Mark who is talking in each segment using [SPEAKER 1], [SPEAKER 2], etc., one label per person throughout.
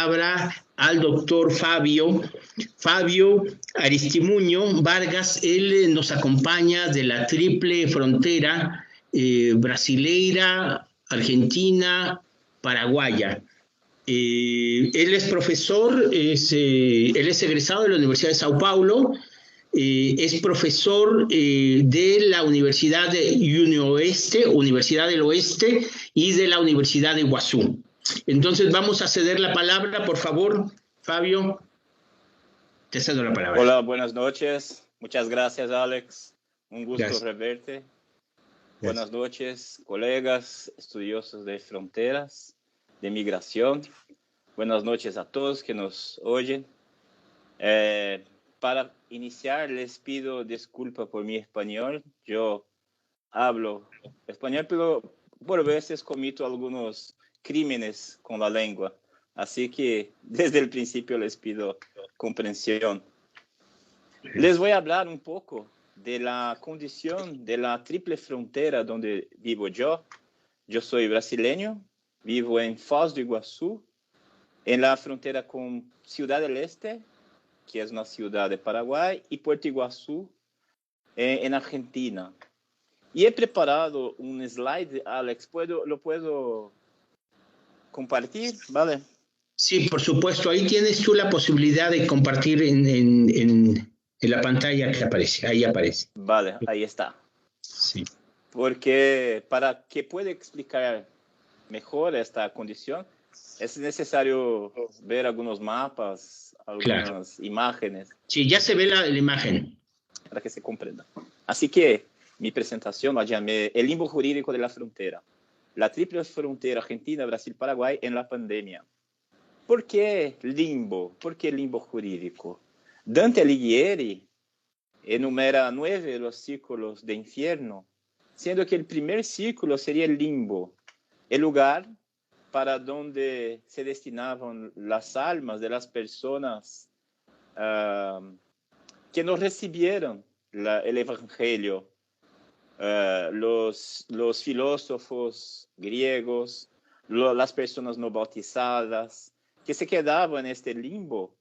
[SPEAKER 1] palabra al doctor Fabio Aristimuño Vargas. Él nos acompaña de la triple frontera brasileira, argentina, paraguaya. Él es profesor, él es egresado de la Universidad de Sao Paulo, es profesor de la Universidad Universidad del Oeste y de la Universidad de Iguazú. Entonces vamos a ceder la palabra, por favor, Fabio, te cedo la palabra.
[SPEAKER 2] Hola, buenas noches. Muchas gracias, Alex. Un gusto reverte. Buenas noches, colegas, estudiosos de fronteras, de migración. Buenas noches a todos que nos oyen. Para iniciar, les pido disculpas por mi español. Yo hablo español, pero por veces comito algunos crímenes con la lengua. Así que desde el principio les pido comprensión. Les voy a hablar un poco de la condición de la triple frontera donde vivo yo. Yo soy brasileño, vivo en Foz do Iguazú, en la frontera con Ciudad del Este, que es una ciudad de Paraguay, y Puerto Iguazú, en Argentina. Y he preparado un slide, Alex, ¿lo puedo compartir? ¿Vale?
[SPEAKER 1] Sí, por supuesto. Ahí tienes tú la posibilidad de compartir en la pantalla que aparece. Ahí aparece.
[SPEAKER 2] Vale, ahí está.
[SPEAKER 1] Sí.
[SPEAKER 2] Porque para que pueda explicar mejor esta condición, es necesario ver algunos mapas, algunas imágenes.
[SPEAKER 1] Sí, ya se ve la imagen.
[SPEAKER 2] Para que se comprenda. Así que mi presentación la llamé El limbo jurídico de la frontera. La triple frontera Argentina, Brasil, Paraguay en la pandemia. ¿Por qué limbo? ¿Por qué limbo jurídico? Dante Alighieri enumera 9 los círculos de infierno, siendo que el primer círculo sería el limbo, el lugar para donde se destinaban las almas de las personas que no recibieron el Evangelio. Los filósofos griegos, las personas no bautizadas, que se quedaban en este limbo,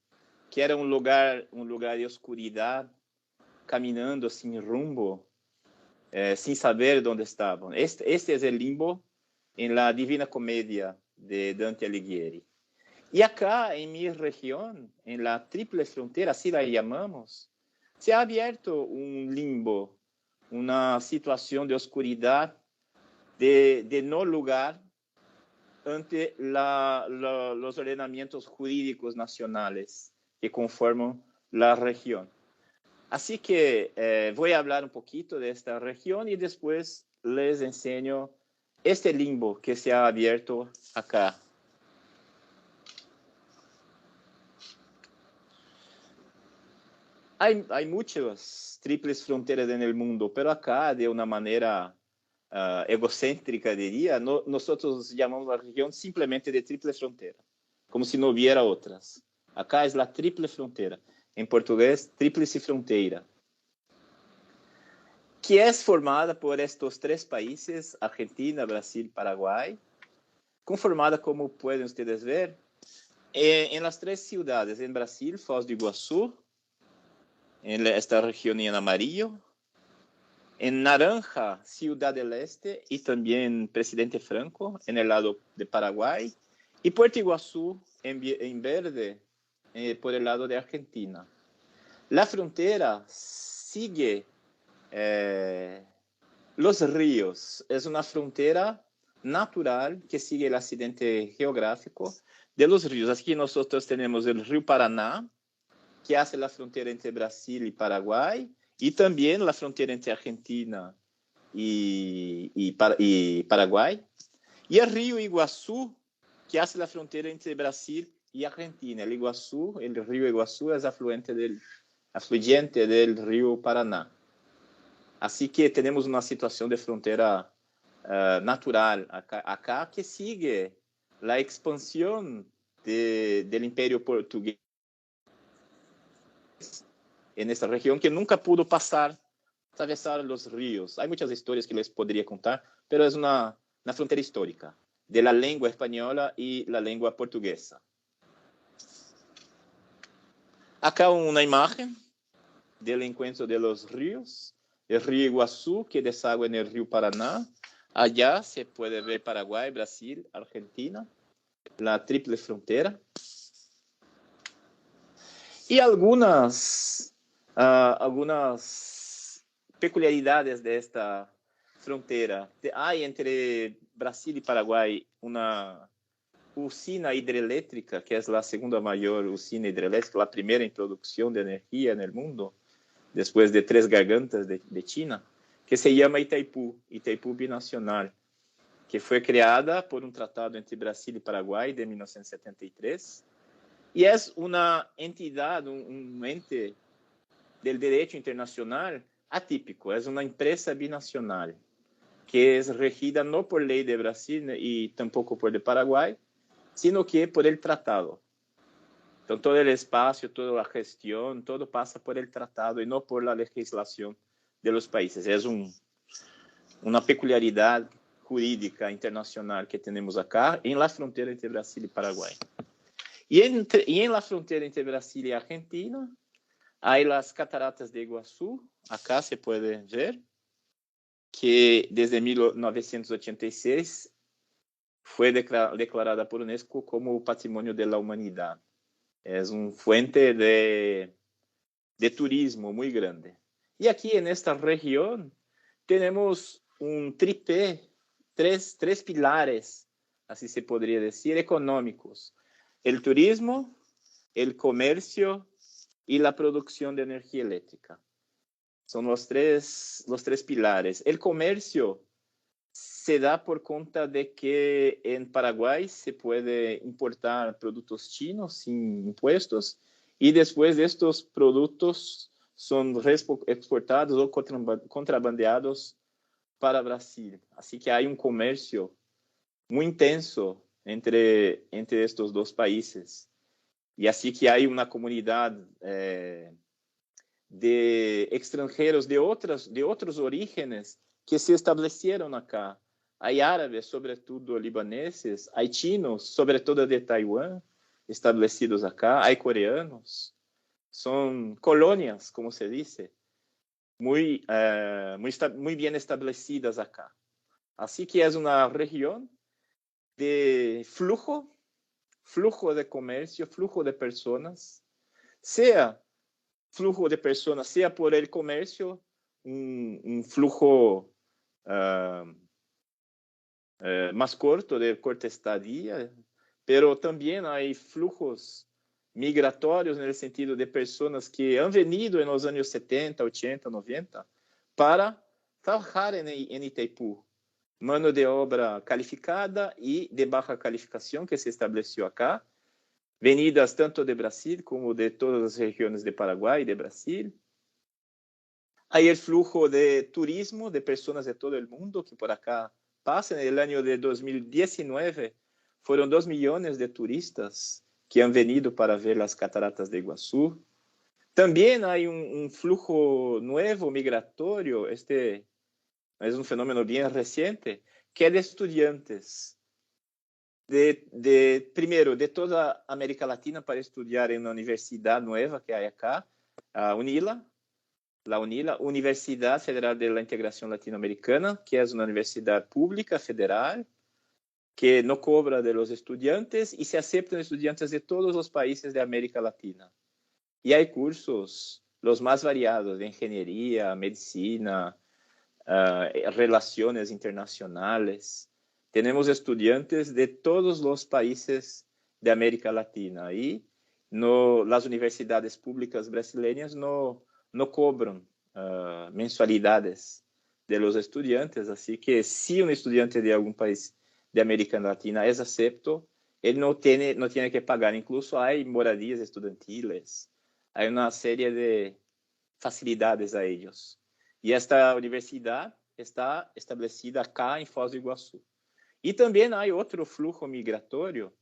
[SPEAKER 2] que era un lugar de oscuridad, caminando sin rumbo, sin saber dónde estaban. Este es el limbo en la Divina Comedia de Dante Alighieri. Y acá, en mi región, en la triple frontera, así la llamamos, se ha abierto un limbo, una situación de oscuridad, de no lugar ante los ordenamientos jurídicos nacionales que conforman la región. Así que voy a hablar un poquito de esta región y después les enseño este limbo que se ha abierto acá. Hay muchas triples fronteras en el mundo, pero acá de una manera egocéntrica, diría, nosotros llamamos la región simplemente de triple frontera, como si no hubiera otras. Acá es la triple frontera, en portugués, tríplice fronteira, que es formada por estos 3 países, Argentina, Brasil, Paraguay, conformada, como pueden ustedes ver, en las 3 ciudades, en Brasil, Foz do Iguazú, en esta región en amarillo, en naranja, Ciudad del Este y también Presidente Franco en el lado de Paraguay, y Puerto Iguazú en verde por el lado de Argentina. La frontera sigue los ríos, es una frontera natural que sigue el accidente geográfico de los ríos. Aquí nosotros tenemos el río Paraná, que hace la frontera entre Brasil y Paraguay, y también la frontera entre Argentina y Paraguay, y el río Iguazú, que hace la frontera entre Brasil y Argentina. El río Iguazú es afluente del río Paraná. Así que tenemos una situación de frontera natural acá que sigue la expansión del imperio portugués en esta región, que nunca pudo atravesar los ríos. Hay muchas historias que les podría contar, pero es una frontera histórica de la lengua española y la lengua portuguesa. Acá una imagen del encuentro de los ríos, el río Iguazú que desagua en el río Paraná. Allá se puede ver Paraguay, Brasil, Argentina, la triple frontera. Y algunas peculiaridades de esta frontera. Hay entre Brasil y Paraguay una usina hidroeléctrica, que es la segunda mayor usina hidroeléctrica, la primera en producción de energía en el mundo, después de Tres Gargantas de China, que se llama Itaipú, Itaipú Binacional, que fue creada por un tratado entre Brasil y Paraguay de 1973. Y es una entidad, un ente del derecho internacional atípico. Es una empresa binacional que es regida no por ley de Brasil y tampoco por de Paraguay, sino que por el tratado. Entonces, todo el espacio, toda la gestión, todo pasa por el tratado y no por la legislación de los países. Es una peculiaridad jurídica internacional que tenemos acá en la frontera entre Brasil y Paraguay. Y en la frontera entre Brasil y Argentina hay las cataratas de Iguazú. Acá se puede ver que desde 1986 fue declarada por UNESCO como Patrimonio de la Humanidad. Es una fuente de turismo muy grande. Y aquí en esta región tenemos un tripé, tres pilares, así se podría decir, económicos. El turismo, el comercio y la producción de energía eléctrica. Son los tres pilares. El comercio se da por cuenta de que en Paraguay se puede importar productos chinos sin impuestos y después de estos productos son exportados o contrabandeados para Brasil. Así que hay un comercio muy intenso entre estos dos países. Y así que hay una comunidad de extranjeros de otros orígenes que se establecieron acá. Hay árabes, sobre todo libaneses, hay chinos, sobre todo de Taiwán, establecidos acá, hay coreanos. Son colonias, como se dice, muy bien establecidas acá. Así que es una región de flujo de comercio, flujo de personas, sea flujo de personas, sea por el comercio, un flujo más corto, de corta estadía, pero también hay flujos migratorios en el sentido de personas que han venido en los años 70, 80, 90 para trabajar en Itaipú. Mano de obra calificada y de baja calificación que se estableció acá, venidas tanto de Brasil como de todas las regiones de Paraguay y de Brasil. Hay el flujo de turismo de personas de todo el mundo que por acá pasan. En el año de 2019 fueron 2 millones de turistas que han venido para ver las cataratas de Iguazú. También hay un flujo nuevo migratorio, este es un fenómeno bien reciente, que es de estudiantes primero, de toda América Latina para estudiar en una universidad nueva que hay acá, UNILA, la UNILA, Universidad Federal de la Integración Latinoamericana, que es una universidad pública federal que no cobra de los estudiantes y se aceptan estudiantes de todos los países de América Latina. Y hay cursos los más variados de ingeniería, medicina, relaciones internacionales. Tenemos estudiantes de todos los países de América Latina y las universidades públicas brasileñas no cobran mensualidades de los estudiantes, así que si un estudiante de algún país de América Latina es acepto, él no tiene que pagar. Incluso hay moradías estudiantiles, hay una serie de facilidades a ellos. Y esta universidad está establecida acá en Foz do Iguazú. Y también hay otro flujo migratorio,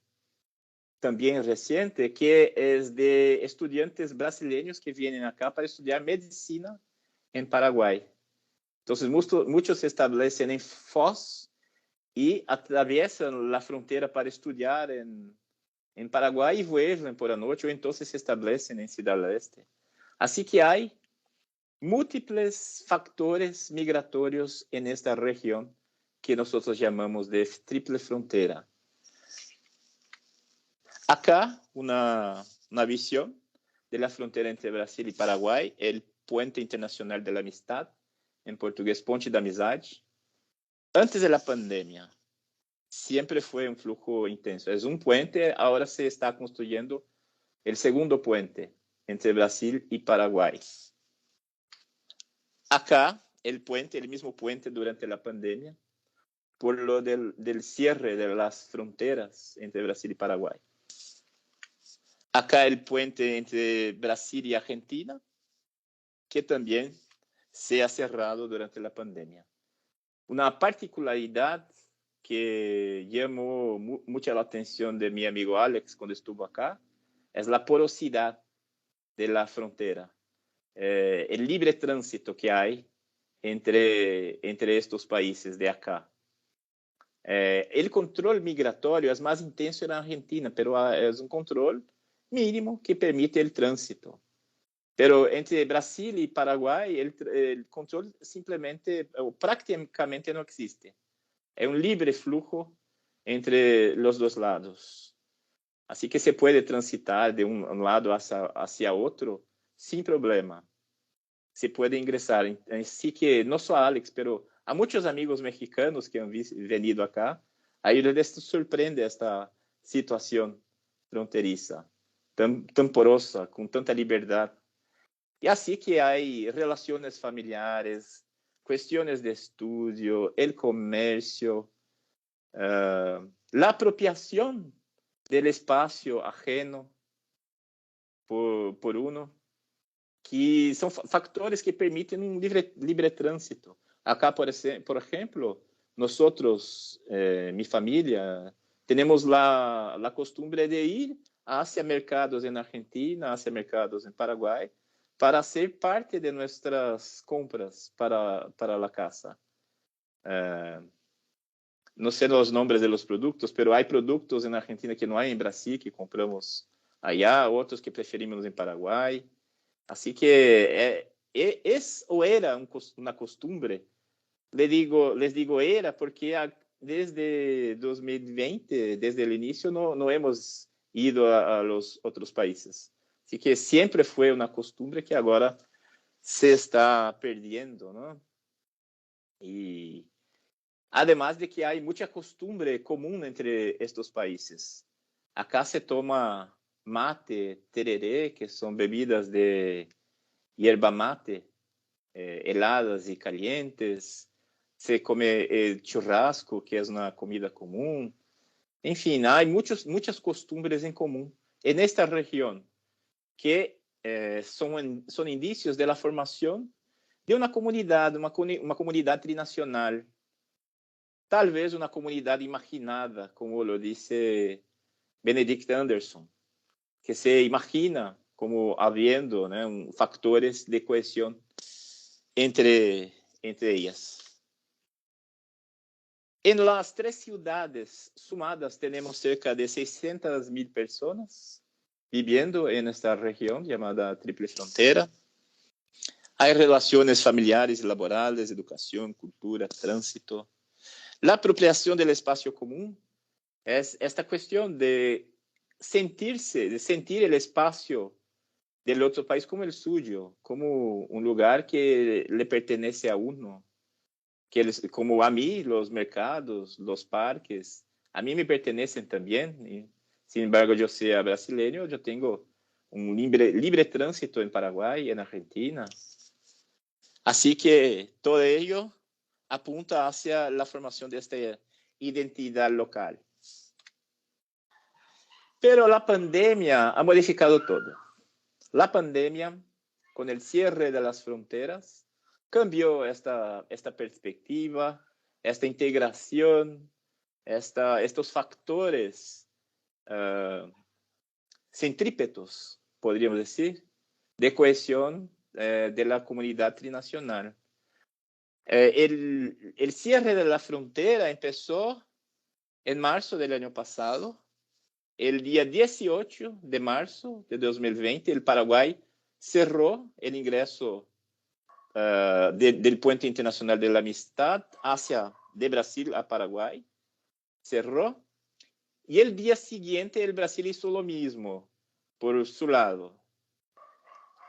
[SPEAKER 2] también reciente, que es de estudiantes brasileños que vienen acá para estudiar medicina en Paraguay. Entonces, muchos se establecen en Foz y atraviesan la frontera para estudiar en en Paraguay y vuelven por la noche o entonces se establecen en Ciudad del Este. Así que hay múltiples factores migratorios en esta región que nosotros llamamos de triple frontera. Acá una visión de la frontera entre Brasil y Paraguay, el Puente Internacional de la Amistad, en portugués Ponte da Amizade. Antes de la pandemia, siempre fue un flujo intenso. Es un puente, ahora se está construyendo el segundo puente entre Brasil y Paraguay. Acá, el mismo puente durante la pandemia, por lo del cierre de las fronteras entre Brasil y Paraguay. Acá el puente entre Brasil y Argentina, que también se ha cerrado durante la pandemia. Una particularidad que llamó mucha la atención de mi amigo Alex cuando estuvo acá es la porosidad de la frontera, el libre tránsito que hay entre estos países de acá. El control migratorio es más intenso en Argentina, pero es un control mínimo que permite el tránsito. Pero entre Brasil y Paraguay, el control simplemente o prácticamente no existe. Es un libre flujo entre los dos lados. Así que se puede transitar de un lado hacia otro sin problema. Se puede ingresar. Así que no solo a Alex, pero a muchos amigos mexicanos que han venido acá, a ellos les sorprende esta situación fronteriza, tan porosa, con tanta libertad. Y así que hay relaciones familiares, cuestiones de estudio, el comercio, la apropiación del espacio ajeno por uno, que son factores que permiten un libre tránsito. Acá, por ejemplo, nosotros, mi familia, tenemos la costumbre de ir hacia mercados en Argentina, hacia mercados en Paraguay, para ser parte de nuestras compras para la casa. No sé los nombres de los productos, pero hay productos en Argentina que no hay en Brasil, que compramos allá, otros que preferimos en Paraguay. Así que es o era una costumbre. Les digo era porque desde 2020, desde el inicio, no hemos ido a los otros países. Así que siempre fue una costumbre que ahora se está perdiendo, ¿no? Y además de que hay mucha costumbre común entre estos países. Acá se toma mate, tereré, que son bebidas de hierba mate, heladas y calientes. Se come el churrasco, que es una comida común. En fin, hay muchas costumbres en común en esta región que son indicios de la formación de una comunidad trinacional. Tal vez una comunidad imaginada, como lo dice Benedict Anderson, que se imagina como habiendo, ¿no?, factores de cohesión entre ellas. En las 3 ciudades sumadas tenemos cerca de 600,000 personas viviendo en esta región llamada Triple Frontera. Hay relaciones familiares y laborales, educación, cultura, tránsito. La apropiación del espacio común es esta cuestión de sentir el espacio del otro país como el suyo, como un lugar que le pertenece a uno, como a mí, los mercados, los parques, a mí me pertenecen también. Y, sin embargo, yo sea brasileño, yo tengo un libre tránsito en Paraguay y en Argentina. Así que todo ello apunta hacia la formación de esta identidad local. Pero la pandemia ha modificado todo. La pandemia, con el cierre de las fronteras, cambió esta perspectiva, esta integración, estos factores centrípetos, podríamos decir, de cohesión de la comunidad trinacional. El cierre de la frontera empezó en marzo del año pasado, el día 18 de marzo de 2020, el Paraguay cerró el ingreso del Puente Internacional de la Amistad de Brasil a Paraguay. Cerró. Y el día siguiente el Brasil hizo lo mismo por su lado.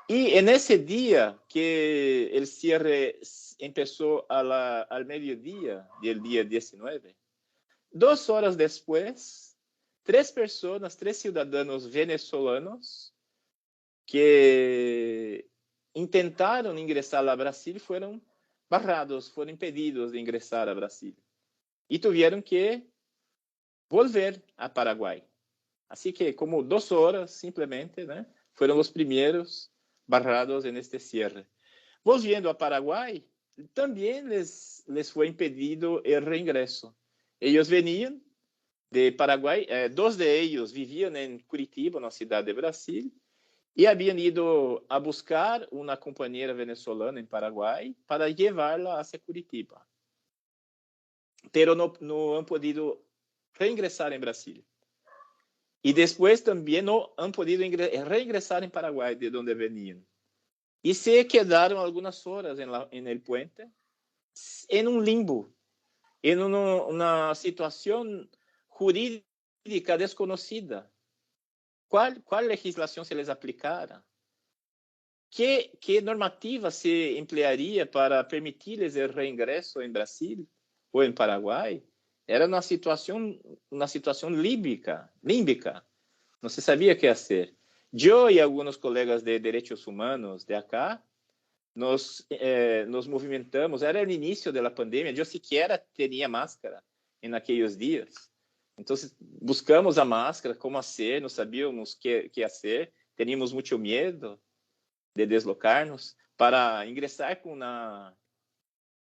[SPEAKER 2] Y en ese día que el cierre empezó al mediodía del día 19, 2 horas después, 3 ciudadanos venezolanos que intentaron ingresar a Brasil fueron barrados, fueron impedidos de ingresar a Brasil. Y tuvieron que volver a Paraguay. Así que como 2 horas simplemente, ¿no? Fueron los primeros barrados en este cierre. Volviendo a Paraguay, también les fue impedido el reingreso. Ellos venían de Paraguay, 2 de ellos vivían en Curitiba, una ciudad de Brasil, y habían ido a buscar una compañera venezolana en Paraguay para llevarla hacia Curitiba. Pero no han podido reingresar en Brasil. Y después también no han podido reingresar en Paraguay, de donde venían. Y se quedaron algunas horas en el puente, en un limbo, en una situación jurídica desconocida. ¿Cuál legislación se les aplicara? ¿Qué normativa se emplearía para permitirles el reingreso en Brasil o en Paraguay? Era una situación límbica. No se sabía qué hacer. Yo y algunos colegas de derechos humanos de acá nos movimentamos. Era el inicio de la pandemia. Yo siquiera tenía máscara en aquellos días. Entonces buscamos a máscara, cómo hacer, no sabíamos qué hacer. Teníamos mucho miedo de deslocarnos para ingresar con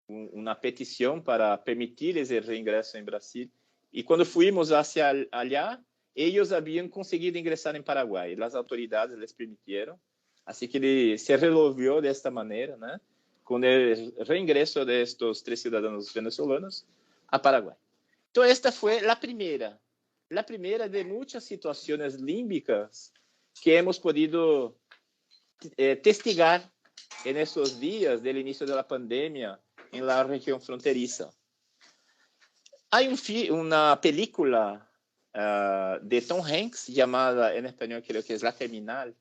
[SPEAKER 2] una petición para permitirles el reingreso en Brasil. Y cuando fuimos hacia allá, ellos habían conseguido ingresar en Paraguay. Las autoridades les permitieron. Así que se resolvió de esta manera, ¿no? Con el reingreso de estos 3 ciudadanos venezolanos a Paraguay. Entonces, esta fue la primera de muchas situaciones límbicas que hemos podido testigar en esos días del inicio de la pandemia en la región fronteriza. Hay una película de Tom Hanks llamada, en español creo que es La Terminal,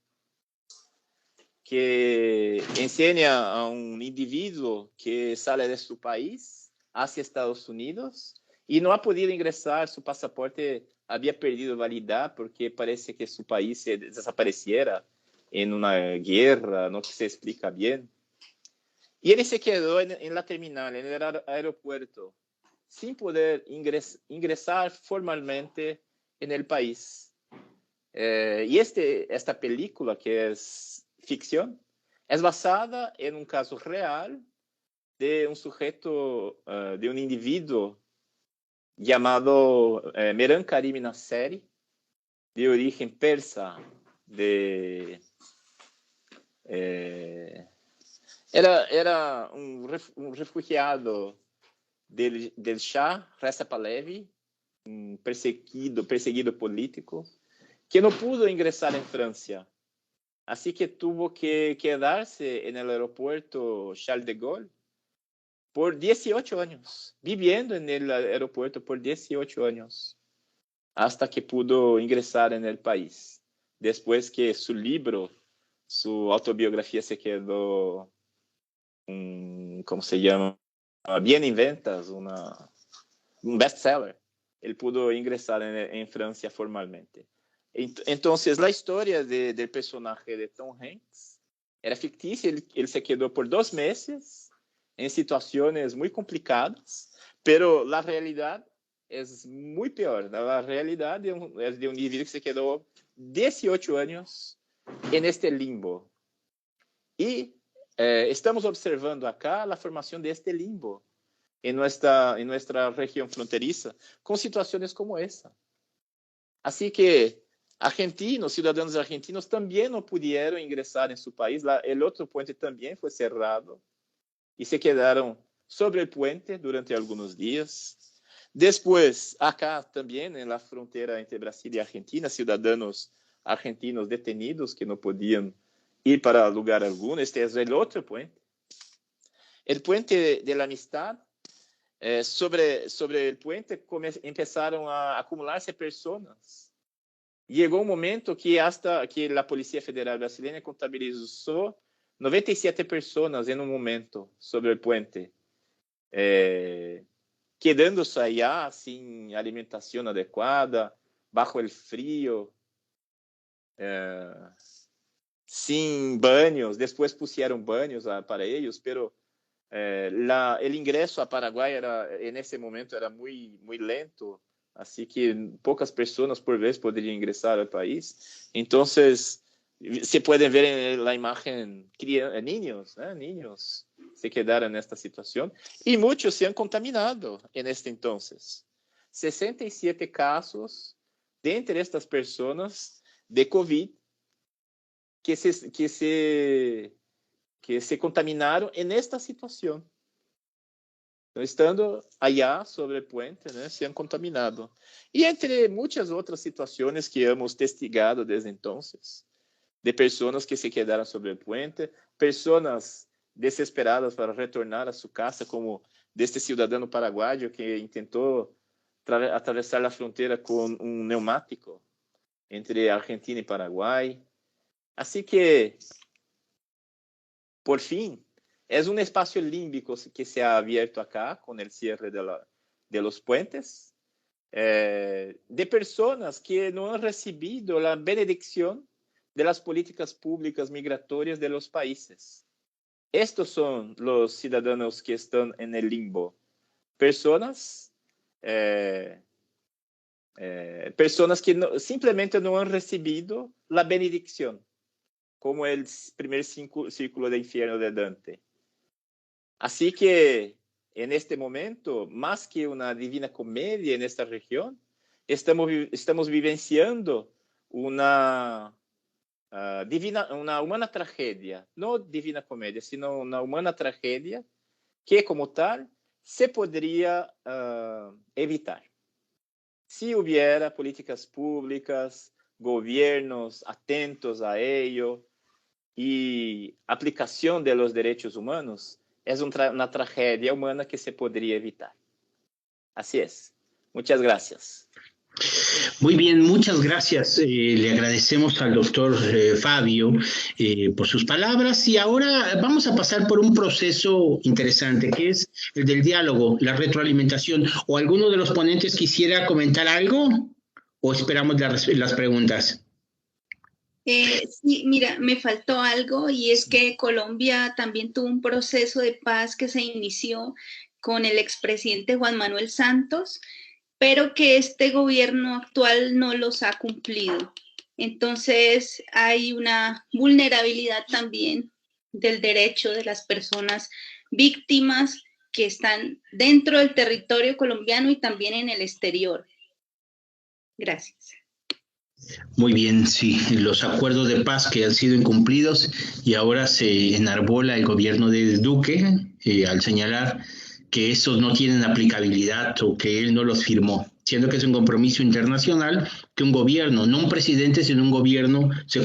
[SPEAKER 2] que enseña a un individuo que sale de su país hacia Estados Unidos y no ha podido ingresar, su pasaporte había perdido validad porque parece que su país se desapareciera en una guerra, no se explica bien. Y él se quedó en la terminal, en el aeropuerto, sin poder ingresar formalmente en el país. Y esta película, que es ficción, es basada en un caso real de un sujeto, de un individuo llamado Mehran Karimi Nasseri, de origen persa, era un refugiado del Shah Reza Pahlavi, un perseguido político, que no pudo ingresar en Francia. Así que tuvo que quedarse en el aeropuerto Charles de Gaulle por 18 años, viviendo en el aeropuerto por 18 años, hasta que pudo ingresar en el país. Después que su libro, su autobiografía se quedó, ¿cómo se llama? Bien en ventas, un bestseller. Él pudo ingresar en Francia formalmente. Entonces, la historia del personaje de Tom Hanks era ficticia. Él se quedó por 2 meses en situaciones muy complicadas, pero la realidad es muy peor. La realidad es de un individuo que se quedó 18 años en este limbo. Y estamos observando acá la formación de este limbo en nuestra región fronteriza, con situaciones como esa. Así que ciudadanos argentinos también no pudieron ingresar en su país. El otro puente también fue cerrado y se quedaron sobre el puente durante algunos días. Después, acá también en la frontera entre Brasil y Argentina, ciudadanos argentinos detenidos que no podían ir para lugar alguno. Este es el otro puente. El puente de la amistad. Sobre el puente empezaron a acumularse personas. Llegó un momento que hasta que la Policía Federal Brasileña contabilizó 97 personas en un momento sobre el puente, quedándose allá sin alimentación adecuada, bajo el frío, sin baños. Después pusieron baños para ellos, pero el ingreso a Paraguay en ese momento era muy, muy lento, así que pocas personas por vez podrían ingresar al país. Entonces, se puede ver en la imagen niños se quedaron en esta situación y muchos se han contaminado en este entonces. 67 casos de entre estas personas de COVID que se contaminaron en esta situación. Estando allá sobre el puente, se han contaminado. Y entre muchas otras situaciones que hemos testigado desde entonces, de personas que se quedaron sobre el puente, personas desesperadas para retornar a su casa, como de este ciudadano paraguayo que intentó atravesar la frontera con un neumático entre Argentina y Paraguay. Así que, por fin, es un espacio límbico que se ha abierto acá con el cierre de los puentes, de personas que no han recibido la benedicción de las políticas públicas migratorias de los países. Estos son los ciudadanos que están en el limbo. Personas que simplemente no han recibido la benedicción, como el primer círculo de infierno de Dante. Así que en este momento, más que una divina comedia en esta región, estamos vivenciando una humana tragedia, no divina comedia, sino una humana tragedia que como tal se podría evitar. Si hubiera políticas públicas, gobiernos atentos a ello y aplicación de los derechos humanos, es una tragedia humana que se podría evitar. Así es. Muchas gracias.
[SPEAKER 1] Muy bien, muchas gracias. Le agradecemos al doctor Fabio por sus palabras y ahora vamos a pasar por un proceso interesante que es el del diálogo, la retroalimentación. ¿O alguno de los ponentes quisiera comentar algo o esperamos las preguntas?
[SPEAKER 3] Sí, mira, me faltó algo y es que Colombia también tuvo un proceso de paz que se inició con el expresidente Juan Manuel Santos, pero que este gobierno actual no los ha cumplido. Entonces hay una vulnerabilidad también del derecho de las personas víctimas que están dentro del territorio colombiano y también en el exterior. Gracias.
[SPEAKER 1] Muy bien, sí, los acuerdos de paz que han sido incumplidos y ahora se enarbola el gobierno de Duque al señalar que esos no tienen aplicabilidad o que él no los firmó, siendo que es un compromiso internacional que un gobierno, no un presidente, sino un gobierno se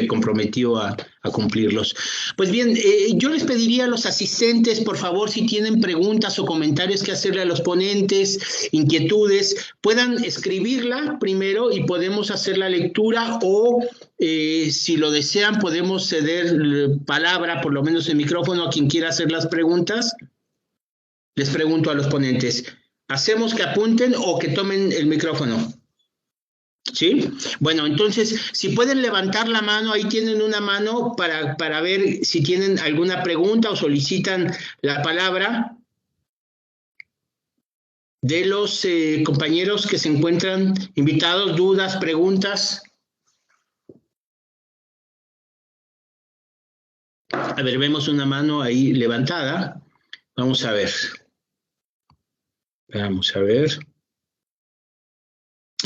[SPEAKER 1] comprometió a cumplirlos. Pues bien, yo les pediría a los asistentes, por favor, si tienen preguntas o comentarios que hacerle a los ponentes, inquietudes, puedan escribirla primero y podemos hacer la lectura o si lo desean podemos ceder palabra, por lo menos el micrófono, a quien quiera hacer las preguntas. Les pregunto a los ponentes, ¿hacemos que apunten o que tomen el micrófono? ¿Sí? Bueno, entonces, si pueden levantar la mano, ahí tienen una mano para ver si tienen alguna pregunta o solicitan la palabra de los compañeros que se encuentran invitados, dudas, preguntas. A ver, vemos una mano ahí levantada. Vamos a ver. Vamos a ver.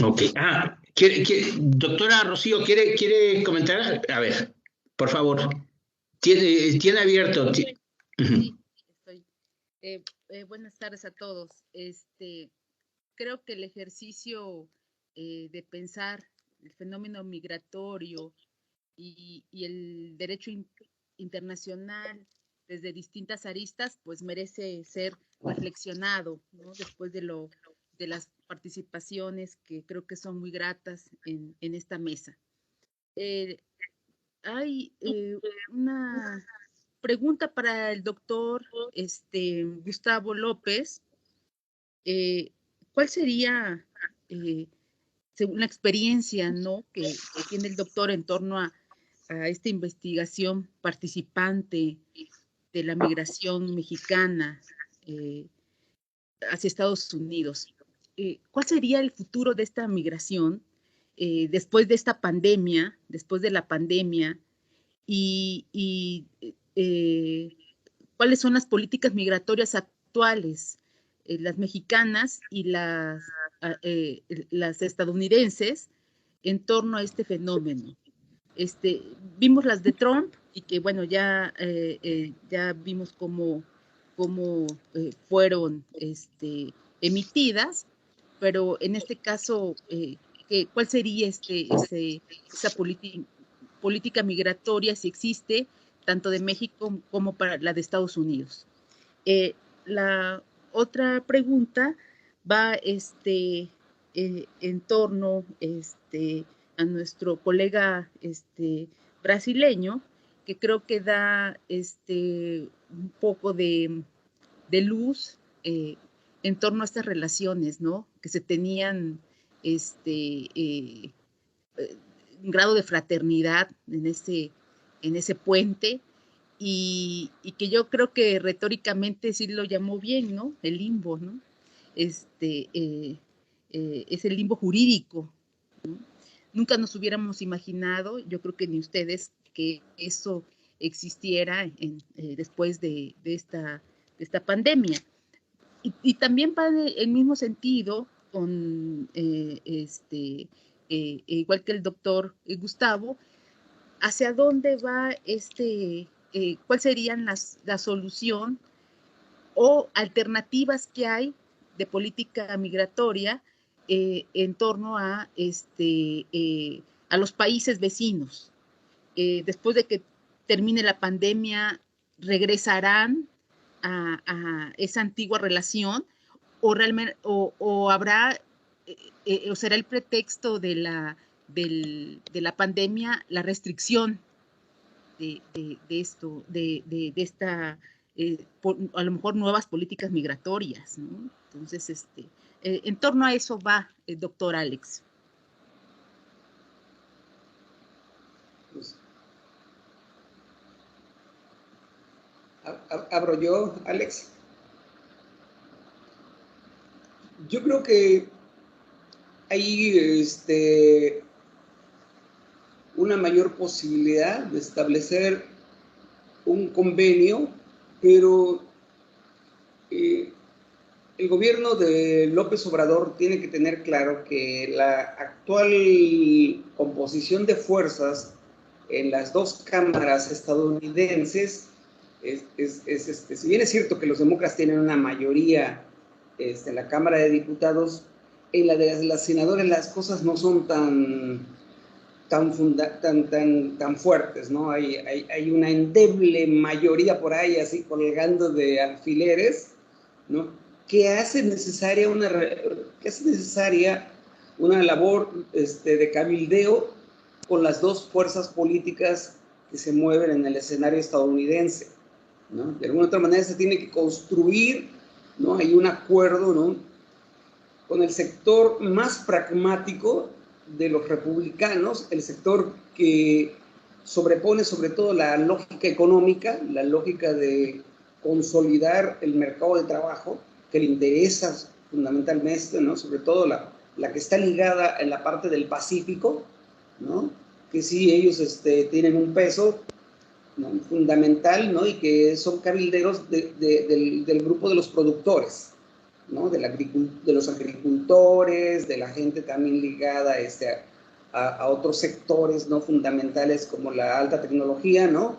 [SPEAKER 1] Ok. Doctora Rocío, ¿quiere comentar? A ver, por favor. Tiene abierto.
[SPEAKER 4] Sí, estoy. Buenas tardes a todos. creo que el ejercicio de pensar el fenómeno migratorio y el derecho internacional desde distintas aristas, pues merece ser reflexionado, ¿no? Después de las participaciones que creo que son muy gratas en esta mesa. Hay una pregunta para el doctor Gustavo López. ¿Cuál sería, según la experiencia, ¿no?, que tiene el doctor en torno a esta investigación participante de la migración mexicana hacia Estados Unidos? ¿Cuál sería el futuro de esta migración después de esta pandemia, después de la pandemia? Y ¿cuáles son las políticas migratorias actuales, las mexicanas y las estadounidenses, en torno a este fenómeno? Vimos las de Trump y que, bueno, ya vimos cómo fueron emitidas, pero en este caso, ¿cuál sería esa política migratoria, si existe, tanto de México como para la de Estados Unidos? La otra pregunta va en torno a nuestro colega brasileño, que creo que da un poco de luz en torno a estas relaciones, ¿no?, que se tenían un grado de fraternidad en ese puente, y que yo creo que retóricamente sí lo llamó bien, ¿no?, el limbo, ¿no? Es el limbo jurídico, ¿no? Nunca nos hubiéramos imaginado, yo creo que ni ustedes, que eso existiera después de esta pandemia. Y también va en el mismo sentido con, igual que el doctor Gustavo, ¿hacia dónde va cuál serían la solución o alternativas que hay de política migratoria en torno a los países vecinos? Después de que termine la pandemia, ¿regresarán a esa antigua relación o realmente o habrá o será el pretexto de la pandemia la restricción de esto, de esta a lo mejor nuevas políticas migratorias, ¿no? Entonces, en torno a eso va el doctor Alex.
[SPEAKER 5] Pues, abro yo, Alex. Yo creo que hay una mayor posibilidad de establecer un convenio, pero el gobierno de López Obrador tiene que tener claro que la actual composición de fuerzas en las dos cámaras estadounidenses si bien es cierto que los demócratas tienen una mayoría en la Cámara de Diputados, en la de las senadores las cosas no son tan fuertes, ¿no? Hay una endeble mayoría por ahí, así colgando de alfileres, ¿no?, que hace necesaria una labor de cabildeo con las dos fuerzas políticas que se mueven en el escenario estadounidense, ¿no? De alguna otra manera se tiene que construir, ¿no?, hay un acuerdo, ¿no?, con el sector más pragmático de los republicanos, el sector que sobrepone sobre todo la lógica económica, la lógica de consolidar el mercado de trabajo, que le interesa fundamentalmente, ¿no?, sobre todo la que está ligada en la parte del Pacífico, ¿no?, que sí ellos tienen un peso, ¿no?, fundamental, ¿no?, y que son cabilderos del grupo de los productores, ¿no?, de los agricultores, de la gente también ligada a otros sectores, ¿no?, fundamentales como la alta tecnología, ¿no?,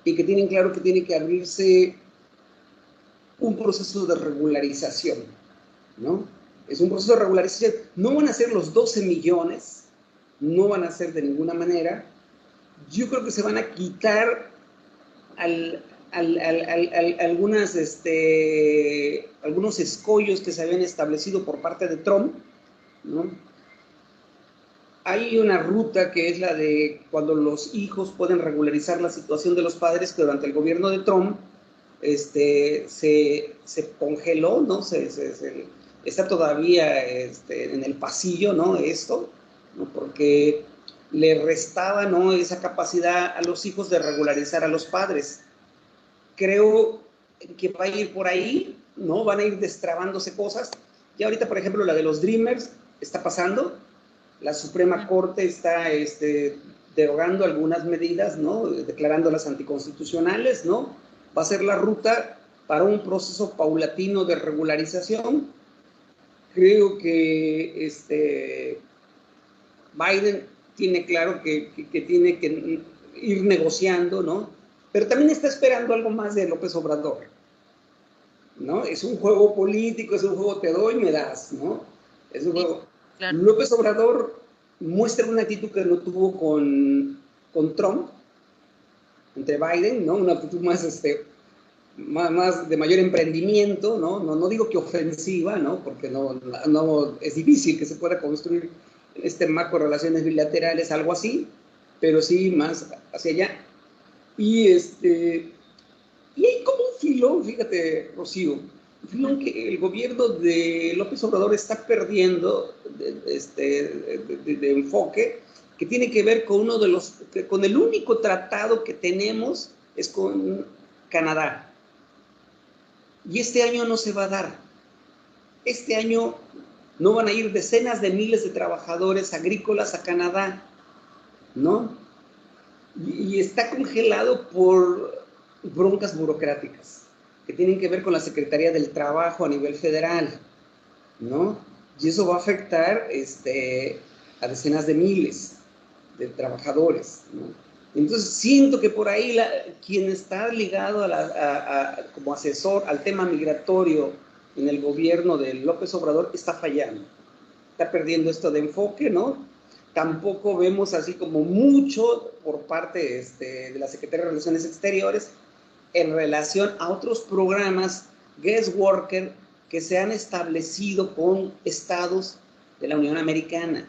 [SPEAKER 5] y que tienen claro que tiene que abrirse un proceso de regularización, ¿no? Es un proceso de regularización. No van a ser los 12 millones, no van a ser de ninguna manera. Yo creo que se van a quitar algunos escollos que se habían establecido por parte de Trump, ¿no? Hay una ruta que es la de cuando los hijos pueden regularizar la situación de los padres, que durante el gobierno de Trump se congeló, ¿no? Está todavía en el pasillo, ¿no? Esto, ¿no? Porque le restaba, ¿no?, esa capacidad a los hijos de regularizar a los padres. Creo que va a ir por ahí, ¿no? Van a ir destrabándose cosas. Y ahorita, por ejemplo, la de los Dreamers está pasando. La Suprema Corte está derogando algunas medidas, ¿no?, declarándolas anticonstitucionales, ¿no? Va a ser la ruta para un proceso paulatino de regularización. Creo que Biden tiene claro que tiene que ir negociando, ¿no? Pero también está esperando algo más de López Obrador, ¿no? Es un juego político, es un juego te doy, me das, ¿no? Es un juego... Claro. López Obrador muestra una actitud que no tuvo con Trump, entre Biden, ¿no? Una actitud más, más de mayor emprendimiento, ¿no? No digo que ofensiva, ¿no? Porque no es difícil que se pueda construir en este marco de relaciones bilaterales algo así, pero sí más hacia allá. Y hay como un filón, fíjate, Rocío, un filón que el gobierno de López Obrador está perdiendo de enfoque, que tiene que ver con con el único tratado que tenemos es con Canadá. Y este año no se va a dar. Este año no van a ir decenas de miles de trabajadores agrícolas a Canadá, ¿no? Y está congelado por broncas burocráticas que tienen que ver con la Secretaría del Trabajo a nivel federal, ¿no? Y eso va a afectar a decenas de miles de trabajadores, ¿no? Entonces siento que por ahí quien está ligado como asesor al tema migratorio en el gobierno de López Obrador está fallando, está perdiendo esto de enfoque, ¿no? Tampoco vemos así como mucho por parte de la Secretaría de Relaciones Exteriores en relación a otros programas guest worker que se han establecido con estados de la Unión Americana,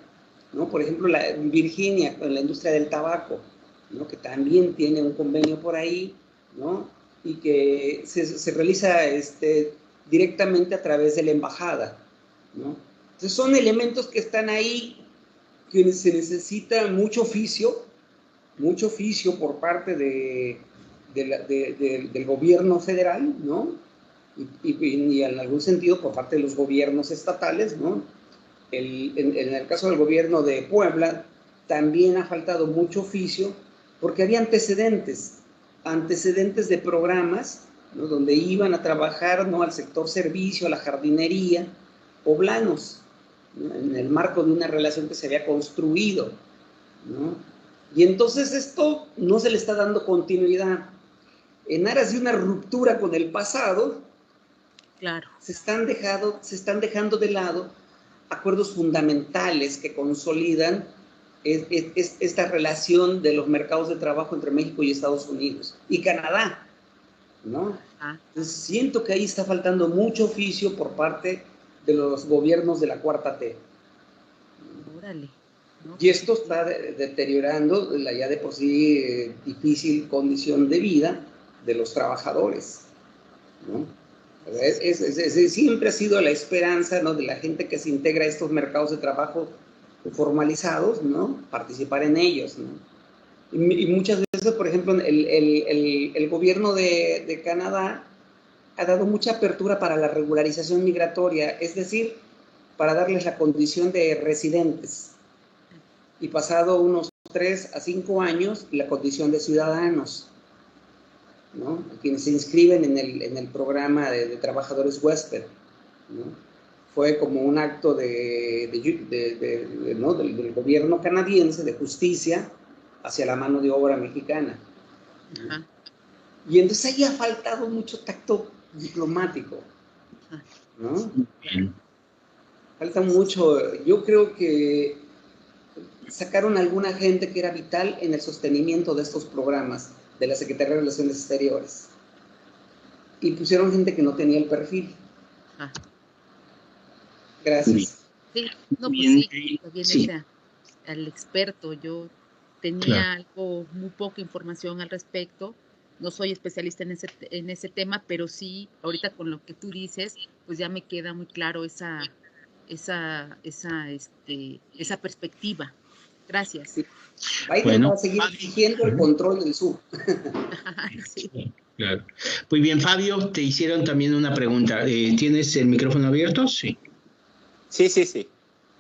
[SPEAKER 5] ¿no? Por ejemplo, Virginia con la industria del tabaco, ¿no?, que también tiene un convenio por ahí, ¿no?, y que se realiza directamente a través de la embajada, ¿no? Entonces son elementos que están ahí, que se necesita mucho oficio por parte del gobierno federal, ¿no? Y en algún sentido por parte de los gobiernos estatales, ¿no? En el caso del gobierno de Puebla también ha faltado mucho oficio porque había antecedentes de programas, ¿no?, donde iban a trabajar, ¿no?, al sector servicio, a la jardinería, poblanos, ¿no?, en el marco de una relación que se había construido, ¿no? Y entonces esto no se le está dando continuidad. En aras de una ruptura con el pasado,
[SPEAKER 4] claro,
[SPEAKER 5] se están dejando de lado acuerdos fundamentales que consolidan esta relación de los mercados de trabajo entre México y Estados Unidos y Canadá, ¿no? Entonces, siento que ahí está faltando mucho oficio por parte de los gobiernos de la Cuarta T.
[SPEAKER 4] Órale. ¿No?
[SPEAKER 5] Y esto está deteriorando la ya de por sí difícil condición de vida de los trabajadores, ¿no? Siempre ha sido la esperanza, ¿no?, de la gente que se integra a estos mercados de trabajo formalizados, ¿no?, participar en ellos, ¿no? Y muchas veces, por ejemplo, el gobierno de Canadá ha dado mucha apertura para la regularización migratoria, es decir, para darles la condición de residentes. Y pasado unos 3 a 5 años, la condición de ciudadanos, ¿no?, quienes se inscriben en el programa de trabajadores huésped, ¿no? Fue como un acto ¿no?, del gobierno canadiense de justicia hacia la mano de obra mexicana.
[SPEAKER 4] Ajá.
[SPEAKER 5] Y entonces ahí ha faltado mucho tacto diplomático, ¿no? Falta mucho. Yo creo que sacaron alguna gente que era vital en el sostenimiento de estos programas de la Secretaría de Relaciones Exteriores. Y pusieron gente que no tenía el perfil.
[SPEAKER 4] Ah.
[SPEAKER 5] Gracias.
[SPEAKER 4] Sí, no, pues sí, sí. Al experto. Yo tenía algo, muy poca información al respecto. No soy especialista en ese tema, pero sí, ahorita con lo que tú dices, pues ya me queda muy claro esa perspectiva. Gracias.
[SPEAKER 5] Sí. Biden va a seguir exigiendo el control del sur.
[SPEAKER 1] Sí. Claro. Muy bien, Fabio, te hicieron también una pregunta. ¿Tienes el micrófono abierto? Sí.
[SPEAKER 2] Sí.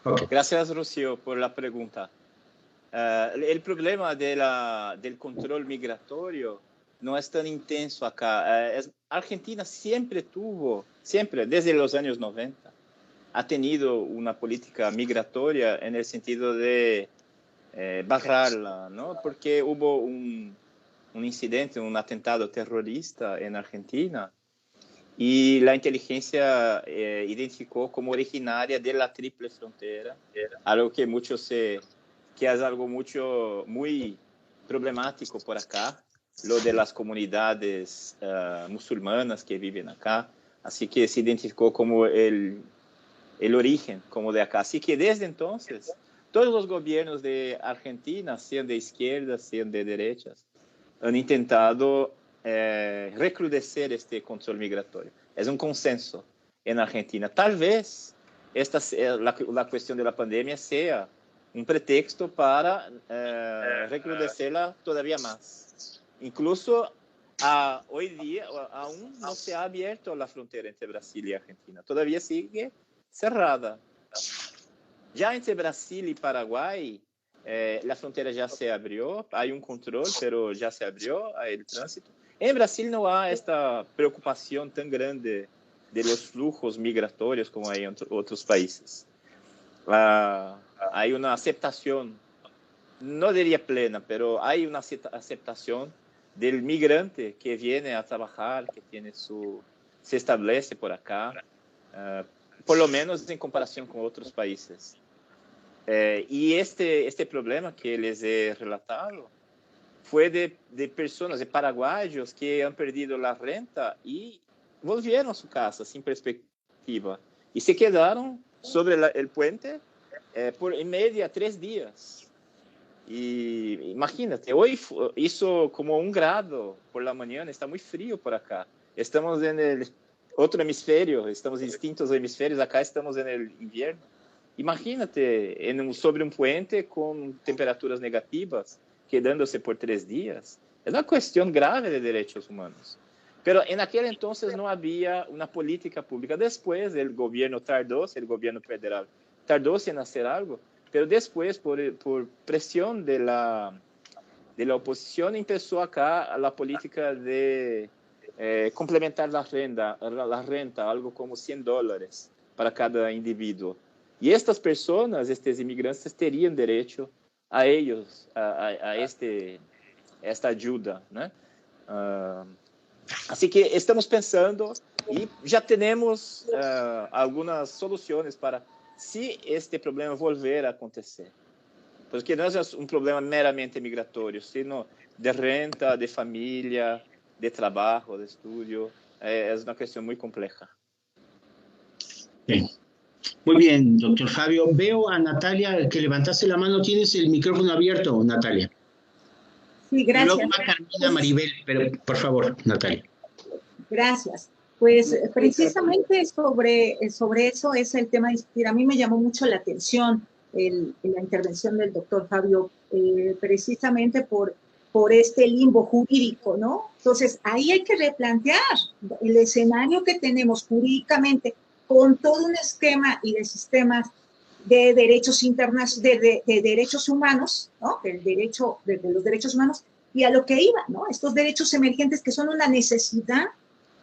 [SPEAKER 1] Okay.
[SPEAKER 2] Gracias, Rocío, por la pregunta. El problema del control migratorio no es tan intenso acá. Argentina siempre, desde los años 90, ha tenido una política migratoria en el sentido de bajarla, ¿no? Porque hubo un incidente, un atentado terrorista en Argentina y la inteligencia identificó como originaria de la triple frontera, algo que que es algo muy problemático por acá, lo de las comunidades musulmanas que viven acá, así que se identificó como el origen como de acá. Así que desde entonces, todos los gobiernos de Argentina, sean de izquierdas, sean de derechas, han intentado recrudecer este control migratorio. Es un consenso en Argentina. Tal vez la cuestión de la pandemia sea un pretexto para recrudecerla todavía más. Incluso hoy día aún no se ha abierto la frontera entre Brasil y Argentina. Todavía sigue cerrada. Ya entre Brasil y Paraguay, la frontera ya se abrió, hay un control, pero ya se abrió el tránsito. En Brasil no hay esta preocupación tan grande de los flujos migratorios como hay en otros países. Hay una aceptación, no diría plena, pero hay una aceptación del migrante que viene a trabajar, que se establece por acá, por lo menos en comparación con otros países. Y este problema que les he relatado fue de personas, de paraguayos que han perdido la renta y volvieron a su casa sin perspectiva y se quedaron sobre el puente por en media 3 días. Y imagínate, hoy hizo como 1 grado por la mañana, está muy frío por acá. Estamos en el otro hemisferio, estamos en distintos hemisferios, acá estamos en el invierno. Imagínate, sobre un puente con temperaturas negativas, quedándose por 3 días. Es una cuestión grave de derechos humanos. Pero en aquel entonces no había una política pública. Después el gobierno el gobierno federal tardó en hacer algo, pero después por presión de la oposición empezó acá la política de complementar la renta, algo como $100 para cada individuo. Y estas personas, estos inmigrantes, terían derecho a ellos, a esta ayuda, ¿no? Así que estamos pensando y ya tenemos algunas soluciones para si este problema volver a acontecer. Porque no es un problema meramente migratorio, sino de renta, de familia, de trabajo, de estudio. Es una cuestión muy compleja.
[SPEAKER 1] Sí. Muy bien, doctor Fabio. Veo a Natalia que levantaste la mano. Tienes el micrófono abierto, Natalia.
[SPEAKER 6] Sí, gracias.
[SPEAKER 1] Y luego va Carmina Maribel, pero por favor, Natalia.
[SPEAKER 6] Gracias. Pues precisamente sobre eso es el tema de discutir. A mí me llamó mucho la atención la intervención del doctor Fabio, precisamente por este limbo jurídico, ¿no? Entonces, ahí hay que replantear el escenario que tenemos jurídicamente con todo un esquema y de sistemas de derechos de derechos humanos, ¿no? De los derechos humanos, y a lo que iba, ¿no? Estos derechos emergentes que son una necesidad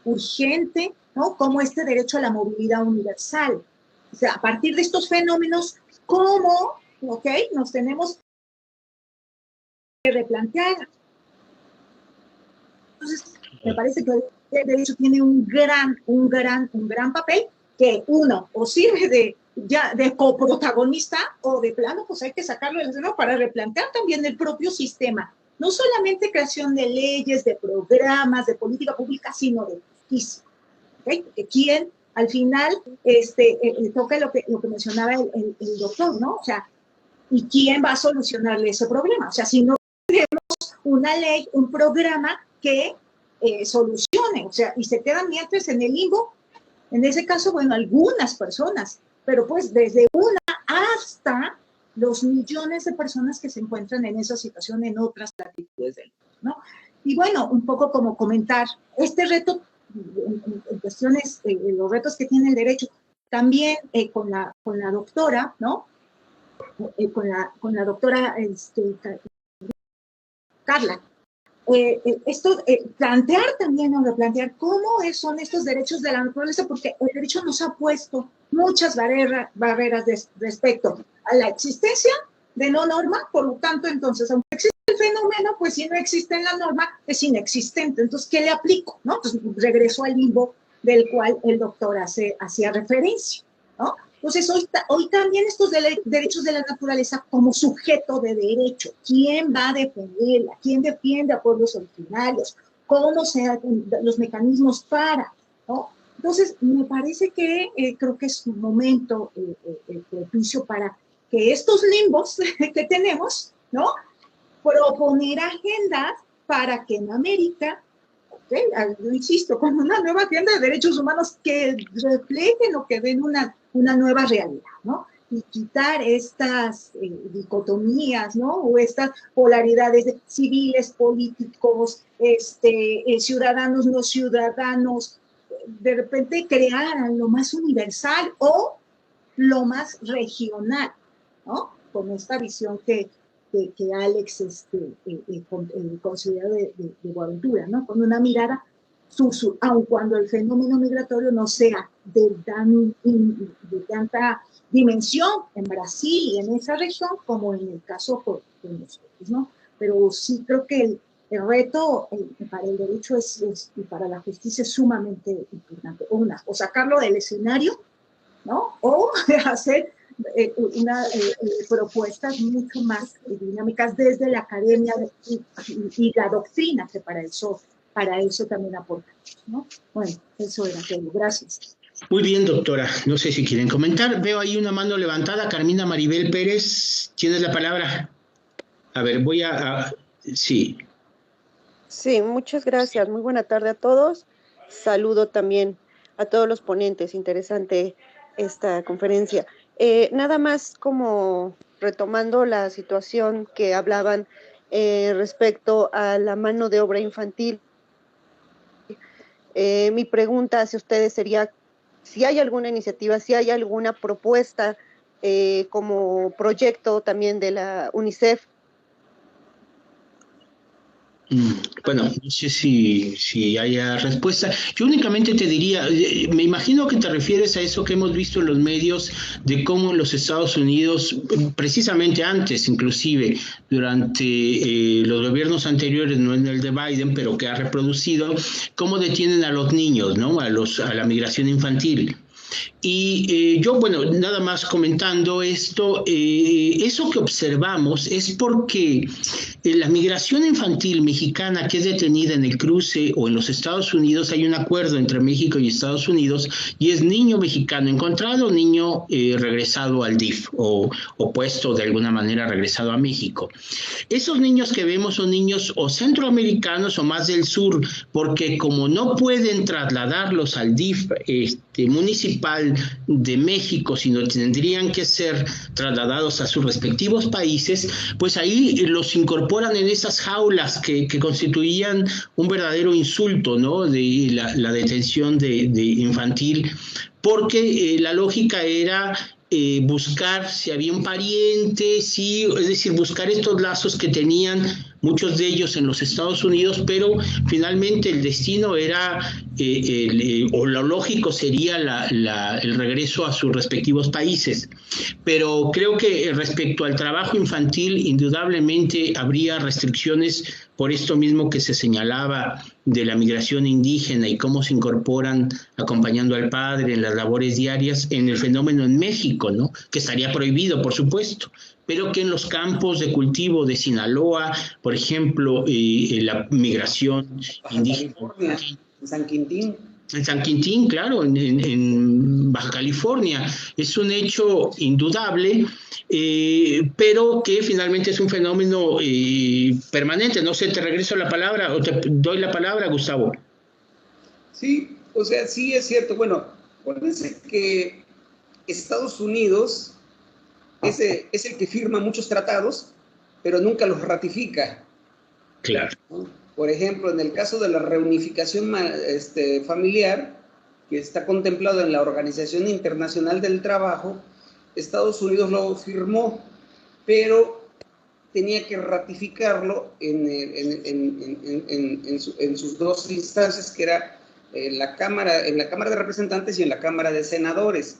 [SPEAKER 6] urgente, ¿no? Como este derecho a la movilidad universal. O sea, a partir de estos fenómenos, ¿cómo, ok? Nos tenemos que replantear. Entonces, me parece que el derecho tiene un gran papel que, uno, o sirve ya de coprotagonista o de plano, pues hay que sacarlo del escenario para replantear también el propio sistema. No solamente creación de leyes, de programas, de política pública, sino de justicia. ¿Okay? Porque quién, al final, toca lo que mencionaba el doctor, ¿no? O sea, ¿y quién va a solucionarle ese problema? O sea, si no tenemos una ley, un programa que solucione, o sea, y se quedan mientras en el limbo, en ese caso, bueno, algunas personas, pero pues desde una hasta los millones de personas que se encuentran en esa situación en otras latitudes del mundo, ¿no? Y bueno, un poco como comentar, este reto, en cuestiones, los retos que tiene el derecho, también con la doctora, ¿no? Con la doctora Carla, plantear también o replantear cómo son estos derechos de la naturaleza, porque el derecho nos ha puesto muchas barreras respecto a la existencia de no norma, por lo tanto, entonces, aunque existe el fenómeno, pues si no existe en la norma, es inexistente. Entonces, ¿qué le aplico? ¿No? Entonces, regreso al limbo del cual el doctor hacía referencia, ¿no? Entonces, hoy también estos derechos de la naturaleza como sujeto de derecho, ¿quién va a defenderla? ¿Quién defiende a pueblos originarios? ¿Cómo se hacen los mecanismos para? ¿No? Entonces, me parece que creo que es un momento propicio para que estos limbos que tenemos, ¿no? Proponer agendas para que en América, ¿okay? Yo insisto, con una nueva agenda de derechos humanos que reflejen o que den una nueva realidad, ¿no? Y quitar estas dicotomías, ¿no? O estas polaridades de civiles, políticos, ciudadanos, no ciudadanos, de repente crear lo más universal o lo más regional, ¿no? Con esta visión que Alex considera de Boaventura, ¿no? Con una mirada, aun cuando el fenómeno migratorio no sea de tanta dimensión en Brasil y en esa región como en el caso de nosotros, ¿no? Pero sí creo que el reto para el derecho y para la justicia es sumamente importante. O sacarlo del escenario, ¿no? O hacer propuestas mucho más dinámicas desde la academia y la doctrina, que para eso también aporta, ¿no? Bueno, eso era todo. Gracias.
[SPEAKER 1] Muy bien, doctora. No sé si quieren comentar. Veo ahí una mano levantada. Carmina Maribel Pérez, ¿tienes la palabra? A ver, sí.
[SPEAKER 7] Sí, muchas gracias. Muy buena tarde a todos. Saludo también a todos los ponentes. Interesante esta conferencia. Nada más como retomando la situación que hablaban respecto a la mano de obra infantil. Mi pregunta hacia ustedes sería si hay alguna iniciativa, si hay alguna propuesta como proyecto también de la UNICEF.
[SPEAKER 1] Bueno, no sé si haya respuesta. Yo únicamente te diría, me imagino que te refieres a eso que hemos visto en los medios de cómo los Estados Unidos, precisamente antes, inclusive durante los gobiernos anteriores, no en el de Biden, pero que ha reproducido, cómo detienen a los niños, ¿no? A la migración infantil. Y yo, bueno, nada más comentando esto, eso que observamos es porque la migración infantil mexicana que es detenida en el cruce o en los Estados Unidos, hay un acuerdo entre México y Estados Unidos y es niño mexicano encontrado, niño regresado al DIF o puesto de alguna manera regresado a México. Esos niños que vemos son niños o centroamericanos o más del sur, porque como no pueden trasladarlos al DIF municipal de México, sino tendrían que ser trasladados a sus respectivos países, pues ahí los incorporan en esas jaulas que constituían un verdadero insulto, ¿no? De la detención de infantil, porque la lógica era buscar si había un pariente, es decir, buscar estos lazos que tenían muchos de ellos en los Estados Unidos, pero finalmente el destino era o lo lógico sería el regreso a sus respectivos países. Pero creo que respecto al trabajo infantil, indudablemente habría restricciones por esto mismo que se señalaba de la migración indígena y cómo se incorporan acompañando al padre en las labores diarias en el fenómeno en México, ¿no? Que estaría prohibido, por supuesto, pero que en los campos de cultivo de Sinaloa, por ejemplo, la migración indígena.
[SPEAKER 5] California, en San Quintín.
[SPEAKER 1] En San Quintín, claro, en Baja California. Es un hecho indudable, pero que finalmente es un fenómeno permanente. No sé, te regreso la palabra o te doy la palabra, Gustavo.
[SPEAKER 5] Sí, o sea, sí es cierto. Bueno, acuérdense que Estados Unidos es el que firma muchos tratados, pero nunca los ratifica.
[SPEAKER 1] Claro.
[SPEAKER 5] ¿No? Por ejemplo, en el caso de la reunificación familiar, que está contemplado en la Organización Internacional del Trabajo, Estados Unidos lo firmó, pero tenía que ratificarlo en sus dos instancias, que era en la Cámara de Representantes y en la Cámara de Senadores.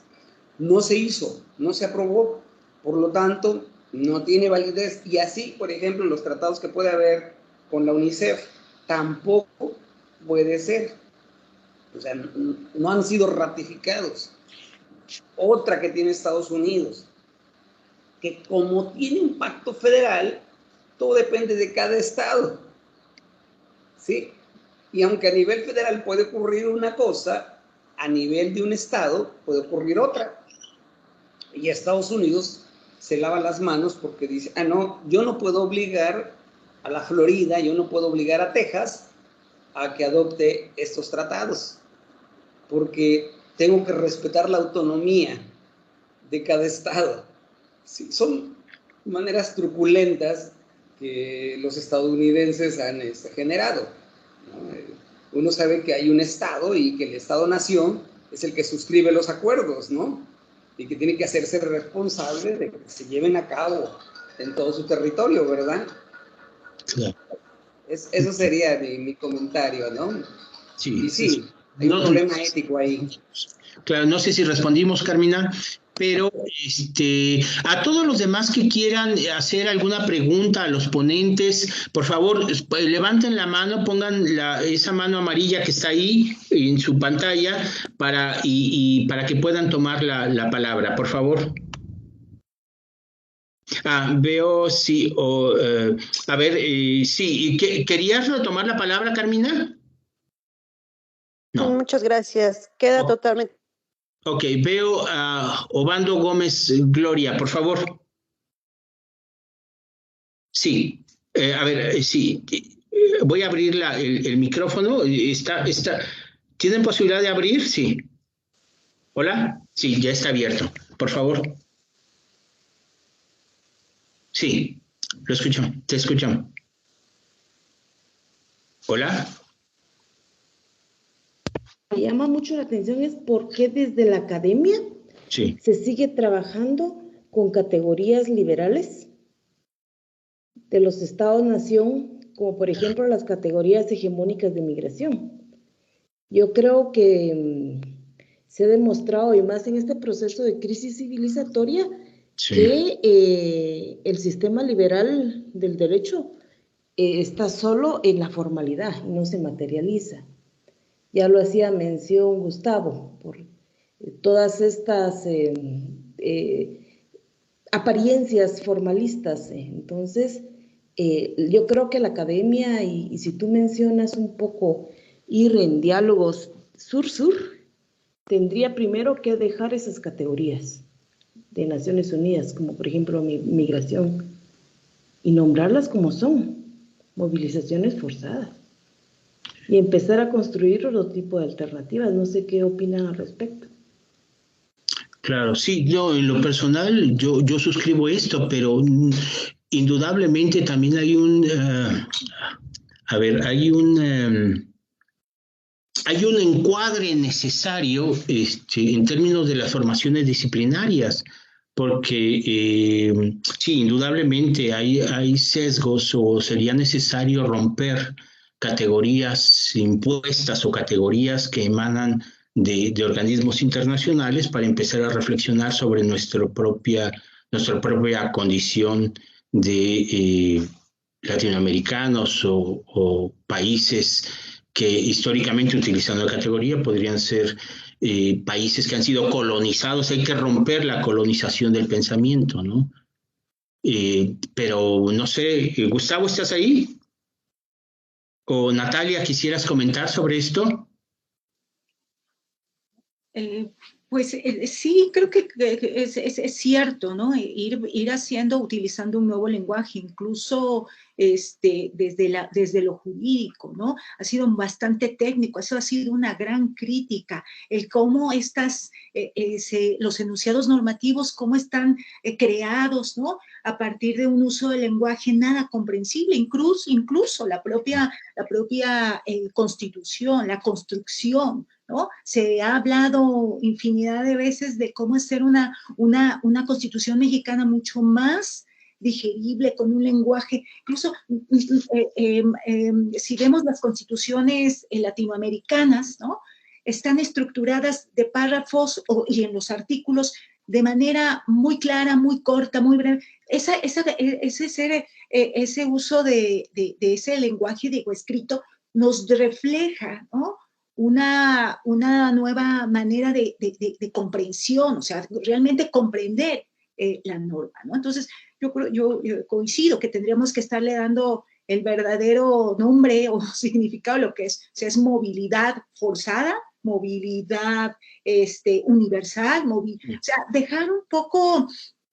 [SPEAKER 5] No se hizo, no se aprobó, por lo tanto, no tiene validez. Y así, por ejemplo, los tratados que puede haber con la UNICEF tampoco puede ser. O sea, no han sido ratificados. Otra que tiene Estados Unidos, que como tiene un pacto federal, todo depende de cada estado, ¿sí? Y aunque a nivel federal puede ocurrir una cosa, a nivel de un estado puede ocurrir otra. Y Estados Unidos se lava las manos porque dice, no, yo no puedo obligar a la Florida, yo no puedo obligar a Texas a que adopte estos tratados, porque tengo que respetar la autonomía de cada estado. Sí, son maneras truculentas que los estadounidenses han generado, ¿no? Uno sabe que hay un estado y que el estado-nación es el que suscribe los acuerdos, ¿no? Y que tiene que hacerse responsable de que se lleven a cabo en todo su territorio, ¿verdad?
[SPEAKER 1] Claro.
[SPEAKER 5] Eso sería mi comentario, ¿no?
[SPEAKER 1] Sí,
[SPEAKER 5] y sí, hay un problema ético ahí.
[SPEAKER 1] Claro, no sé si respondimos, Carmina, pero a todos los demás que quieran hacer alguna pregunta a los ponentes, por favor, levanten la mano, pongan esa mano amarilla que está ahí en su pantalla para que puedan tomar la palabra, por favor. Veo, sí, a ver, sí, ¿querías retomar la palabra, Carmina?
[SPEAKER 7] No. Muchas gracias, queda totalmente.
[SPEAKER 1] Ok, veo a Obando Gómez Gloria, por favor. Sí, a ver, sí, voy a abrir el micrófono. ¿Tienen posibilidad de abrir? Sí. ¿Hola? Sí, ya está abierto, por favor. Sí, lo escucho, te escucho. ¿Hola?
[SPEAKER 8] Me llama mucho la atención es por qué desde la academia se sigue trabajando con categorías liberales de los estados-nación, como por ejemplo las categorías hegemónicas de migración. Yo creo que se ha demostrado, y más en este proceso de crisis civilizatoria, que el sistema liberal del derecho está solo en la formalidad, no se materializa. Ya lo hacía mención Gustavo, por todas estas apariencias formalistas. Entonces, yo creo que la academia, y si tú mencionas un poco ir en diálogos sur-sur, tendría primero que dejar esas categorías de Naciones Unidas, como por ejemplo migración, y nombrarlas como son, movilizaciones forzadas. Y empezar a construir otro tipo de alternativas. No sé qué opinan al respecto.
[SPEAKER 1] Claro, sí, yo en lo personal, yo suscribo esto, pero indudablemente también hay hay un encuadre necesario en términos de las formaciones disciplinarias, porque sí, indudablemente hay sesgos o sería necesario romper categorías impuestas o categorías que emanan de organismos internacionales para empezar a reflexionar sobre nuestra propia condición de latinoamericanos o países que históricamente, utilizando la categoría, podrían ser países que han sido colonizados. Hay que romper la colonización del pensamiento, ¿no? Pero no sé, Gustavo, ¿estás ahí? O Natalia, ¿quisieras comentar sobre esto?
[SPEAKER 6] Pues sí, creo que es cierto, ¿no? Ir utilizando un nuevo lenguaje, incluso desde lo jurídico, ¿no? Ha sido bastante técnico, eso ha sido una gran crítica, el cómo los enunciados normativos, cómo están creados, ¿no? A partir de un uso del lenguaje nada comprensible, incluso la propia Constitución, la construcción, ¿no? Se ha hablado infinidad de veces de cómo hacer una Constitución mexicana mucho más digerible, con un lenguaje, incluso si vemos las constituciones latinoamericanas, ¿no? Están estructuradas de párrafos y en los artículos de manera muy clara, muy corta, muy breve. Ese uso de ese lenguaje, digo, escrito, nos refleja, ¿no? Una nueva manera de comprensión, o sea, realmente comprender la norma, ¿no? Entonces, yo coincido que tendríamos que estarle dando el verdadero nombre o significado de lo que es, o sea, es movilidad forzada, movilidad universal, o sea, dejar un poco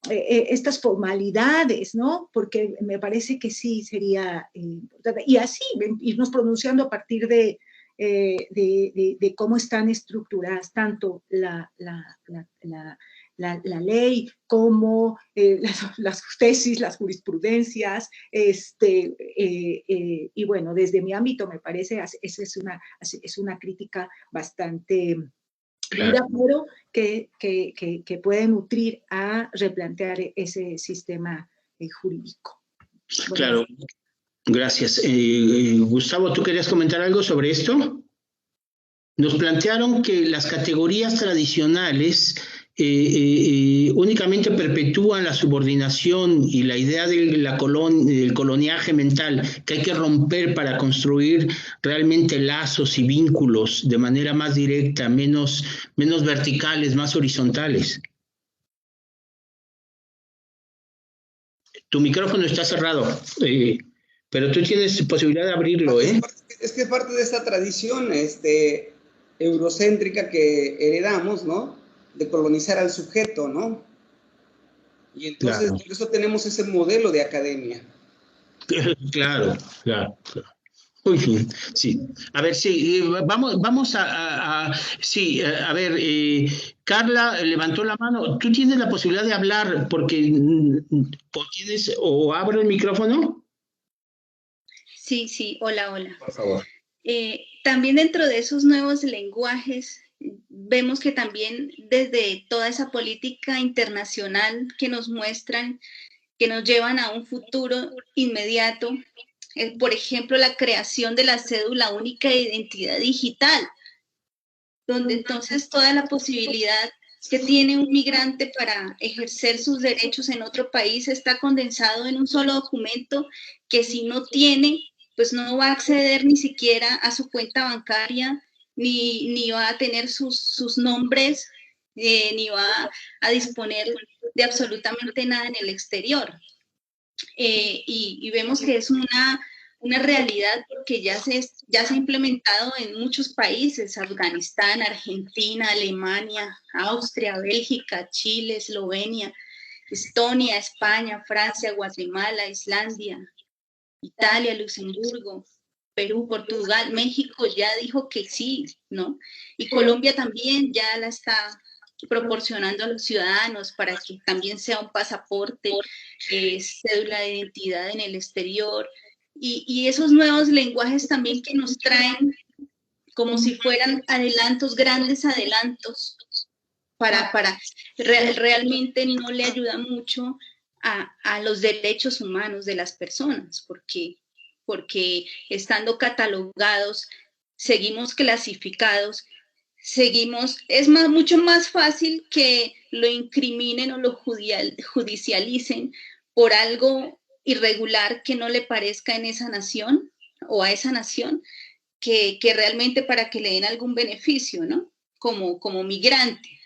[SPEAKER 6] estas formalidades, ¿no? Porque me parece que sí sería importante. Y así, irnos pronunciando a partir de cómo están estructuradas tanto la ley como las tesis, las jurisprudencias, y bueno, desde mi ámbito me parece, esa es una crítica bastante dura, pero que puede nutrir a replantear ese sistema jurídico. Bueno,
[SPEAKER 1] claro. Gracias. Gustavo, ¿tú querías comentar algo sobre esto? Nos plantearon que las categorías tradicionales únicamente perpetúan la subordinación y la idea del coloniaje mental que hay que romper para construir realmente lazos y vínculos de manera más directa, menos verticales, más horizontales. Tu micrófono está cerrado. Pero tú tienes posibilidad de abrirlo, ¿eh?
[SPEAKER 5] Es que es parte de esta tradición eurocéntrica que heredamos, ¿no? De colonizar al sujeto, ¿no? Y entonces, por eso tenemos ese modelo de academia.
[SPEAKER 1] Claro. Muy bien, sí. A ver, sí, vamos sí, a ver, Carla levantó la mano. ¿Tú tienes la posibilidad de hablar porque o abro el micrófono?
[SPEAKER 3] Sí, hola.
[SPEAKER 1] Por favor.
[SPEAKER 3] También dentro de esos nuevos lenguajes, vemos que también desde toda esa política internacional que nos muestran, que nos llevan a un futuro inmediato, por ejemplo, la creación de la cédula única de identidad digital, donde entonces toda la posibilidad que tiene un migrante para ejercer sus derechos en otro país está condensado en un solo documento que si no tiene, pues no va a acceder ni siquiera a su cuenta bancaria, ni va a tener sus nombres, ni va a disponer de absolutamente nada en el exterior. Y vemos que es una realidad porque ya se ha implementado en muchos países: Afganistán, Argentina, Alemania, Austria, Bélgica, Chile, Eslovenia, Estonia, España, Francia, Guatemala, Islandia, Italia, Luxemburgo, Perú, Portugal, México ya dijo que sí, ¿no? Y Colombia también ya la está proporcionando a los ciudadanos para que también sea un pasaporte, cédula de identidad en el exterior, y esos nuevos lenguajes también que nos traen como si fueran adelantos, grandes adelantos, realmente no le ayuda mucho a los derechos humanos de las personas, porque porque estando catalogados, seguimos clasificados, mucho más fácil que lo incriminen o lo judicialicen por algo irregular que no le parezca en esa nación o a esa nación, que realmente para que le den algún beneficio, ¿no? Como migrante.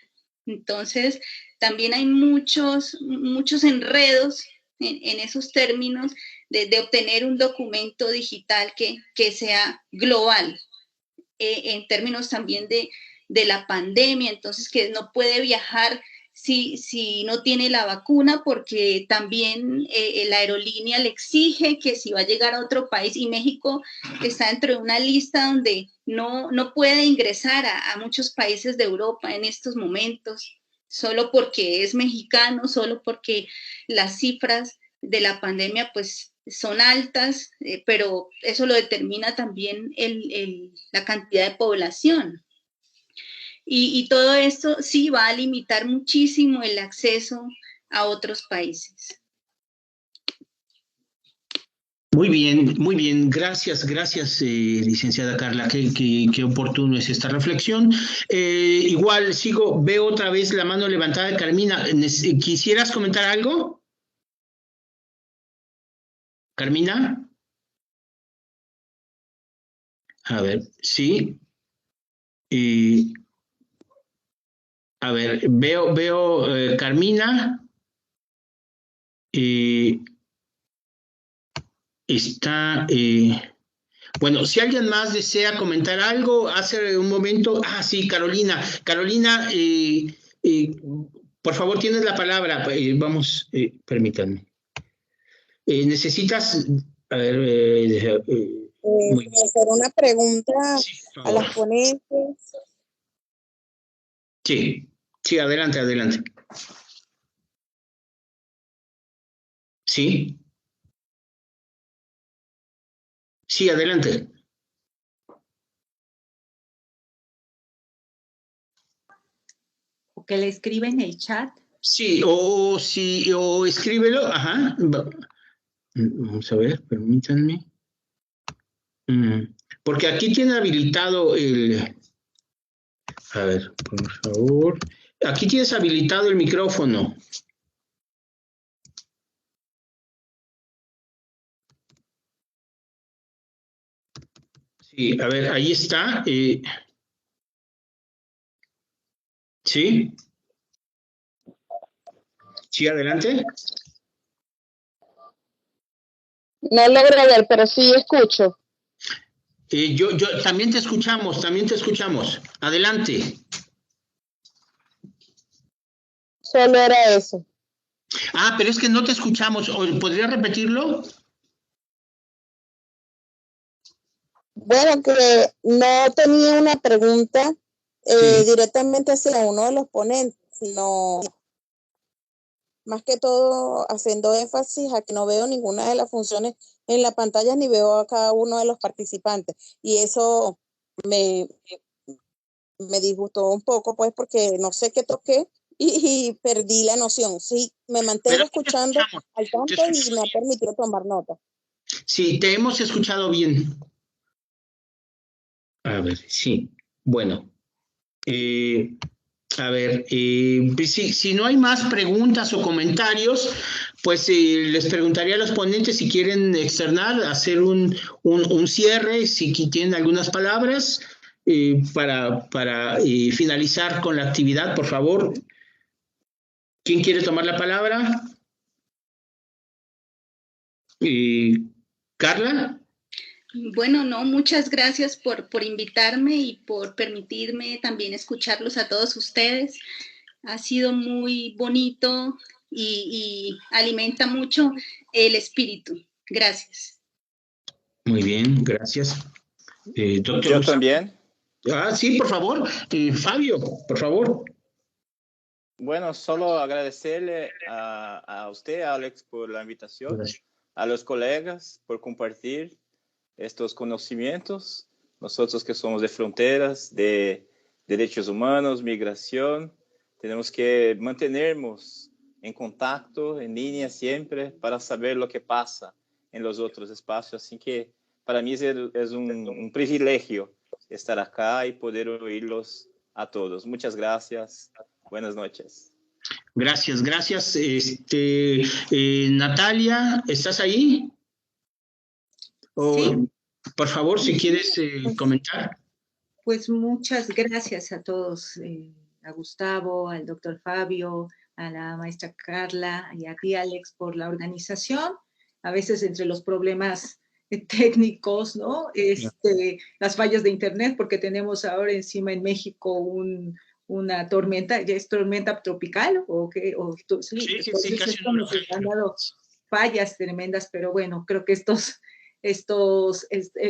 [SPEAKER 3] Entonces, también hay muchos enredos en esos términos de obtener un documento digital que sea global, en términos también de la pandemia, entonces que no puede viajar si no tiene la vacuna, porque también la aerolínea le exige que si va a llegar a otro país, y México está dentro de una lista donde no puede ingresar a muchos países de Europa en estos momentos, solo porque es mexicano, solo porque las cifras de la pandemia pues son altas, pero eso lo determina también la cantidad de población. Y todo esto sí va a limitar muchísimo el acceso a otros países.
[SPEAKER 1] Muy bien. Gracias, licenciada Carla. Qué oportuno es esta reflexión. Igual veo otra vez la mano levantada de Carmina. ¿Quisieras comentar algo? ¿Carmina? A ver, sí. A ver, veo Carmina. Está... bueno, si alguien más desea comentar algo, hace un momento... sí, Carolina. Carolina, por favor, tienes la palabra. Vamos, permítanme. Necesitas... A ver...
[SPEAKER 9] hacer una pregunta a las ponentes.
[SPEAKER 1] Sí, adelante. Sí. Sí, adelante.
[SPEAKER 6] O que le escribe en el chat.
[SPEAKER 1] Sí, o escríbelo. Ajá. Vamos a ver, permítanme. Porque aquí tiene habilitado el... A ver, por favor. Aquí tienes habilitado el micrófono. Sí, a ver, ahí está. ¿Sí? Sí, adelante.
[SPEAKER 9] No logro ver, pero sí escucho.
[SPEAKER 1] Yo también te escuchamos. Adelante.
[SPEAKER 9] Solo era eso.
[SPEAKER 1] Pero es que no te escuchamos. ¿Podrías repetirlo?
[SPEAKER 9] Bueno, que no tenía una pregunta directamente hacia uno de los ponentes, sino más que todo haciendo énfasis a que no veo ninguna de las funciones en la pantalla ni veo a cada uno de los participantes. Y eso me disgustó un poco, pues, porque no sé qué toqué y perdí la noción. Sí, me mantengo escuchando al tanto y me ha permitido tomar nota.
[SPEAKER 1] Sí, te hemos escuchado bien. A ver, sí. Bueno. A ver, si no hay más preguntas o comentarios, pues les preguntaría a los ponentes si quieren externar, hacer un cierre, si tienen algunas palabras para finalizar con la actividad, por favor. ¿Quién quiere tomar la palabra? ¿Carla?
[SPEAKER 3] Bueno, no, muchas gracias por invitarme y por permitirme también escucharlos a todos ustedes. Ha sido muy bonito y alimenta mucho el espíritu. Gracias.
[SPEAKER 1] Muy bien, gracias. Doctor
[SPEAKER 2] Yo también.
[SPEAKER 1] Sí, por favor. Fabio, por favor.
[SPEAKER 2] Bueno, solo agradecerle a usted, Alex, por la invitación, a los colegas por compartir estos conocimientos. Nosotros que somos de fronteras, de derechos humanos, migración, tenemos que mantenernos en contacto, en línea siempre, para saber lo que pasa en los otros espacios. Así que para mí es un privilegio estar acá y poder oírlos a todos. Muchas gracias. Buenas noches.
[SPEAKER 1] Gracias, gracias. Natalia, ¿estás ahí?
[SPEAKER 6] Sí.
[SPEAKER 1] Por favor, si quieres comentar.
[SPEAKER 6] Pues muchas gracias a todos, a Gustavo, al doctor Fabio, a la maestra Carla y a ti, Alex, por la organización. A veces entre los problemas técnicos, ¿no? Las fallas de internet, porque tenemos ahora encima en México una tormenta, ya es tormenta tropical, ¿o qué?
[SPEAKER 1] Sí,
[SPEAKER 6] casi
[SPEAKER 1] esto
[SPEAKER 6] nos han dado fallas tremendas, pero bueno, creo que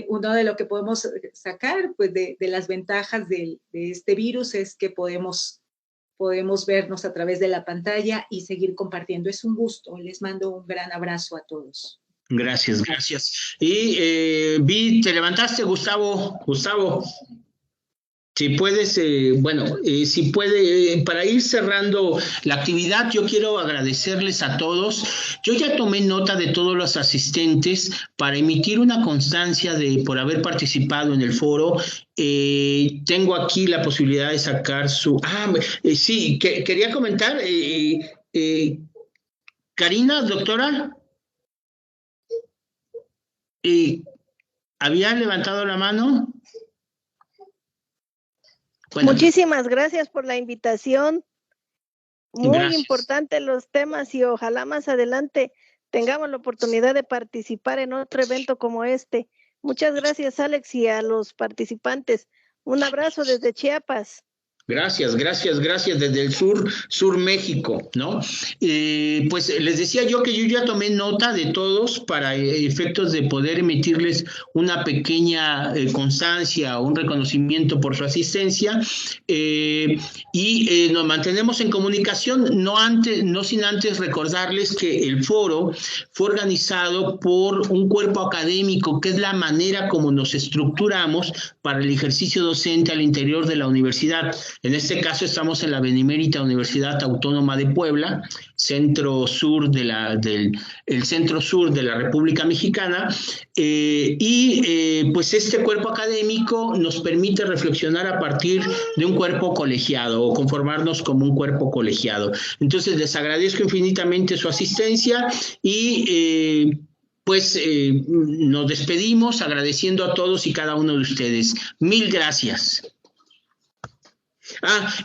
[SPEAKER 6] uno de lo que podemos sacar pues de las ventajas de este virus es que podemos vernos a través de la pantalla y seguir compartiendo. Es un gusto. Les mando un gran abrazo a todos.
[SPEAKER 1] Gracias, gracias. Y vi, te levantaste, Gustavo. Si puedes, si puede, para ir cerrando la actividad, yo quiero agradecerles a todos. Yo ya tomé nota de todos los asistentes para emitir una constancia por haber participado en el foro. Tengo aquí la posibilidad de sacar su... sí, quería comentar. Karina, doctora. ¿Había levantado la mano? Bueno.
[SPEAKER 10] Muchísimas gracias por la invitación. Muy
[SPEAKER 1] gracias.
[SPEAKER 10] Importante los temas y ojalá más adelante tengamos la oportunidad de participar en otro evento como este. Muchas gracias, Alex, y a los participantes. Un abrazo desde Chiapas.
[SPEAKER 1] Gracias desde el sur México, ¿no? Pues les decía yo que yo ya tomé nota de todos para efectos de poder emitirles una pequeña constancia o un reconocimiento por su asistencia y nos mantenemos en comunicación, no sin antes recordarles que el foro fue organizado por un cuerpo académico que es la manera como nos estructuramos para el ejercicio docente al interior de la universidad. En este caso estamos en la Benemérita Universidad Autónoma de Puebla, centro sur de centro sur de la República Mexicana, pues este cuerpo académico nos permite reflexionar a partir de un cuerpo colegiado o conformarnos como un cuerpo colegiado. Entonces les agradezco infinitamente su asistencia y nos despedimos agradeciendo a todos y cada uno de ustedes. Mil gracias.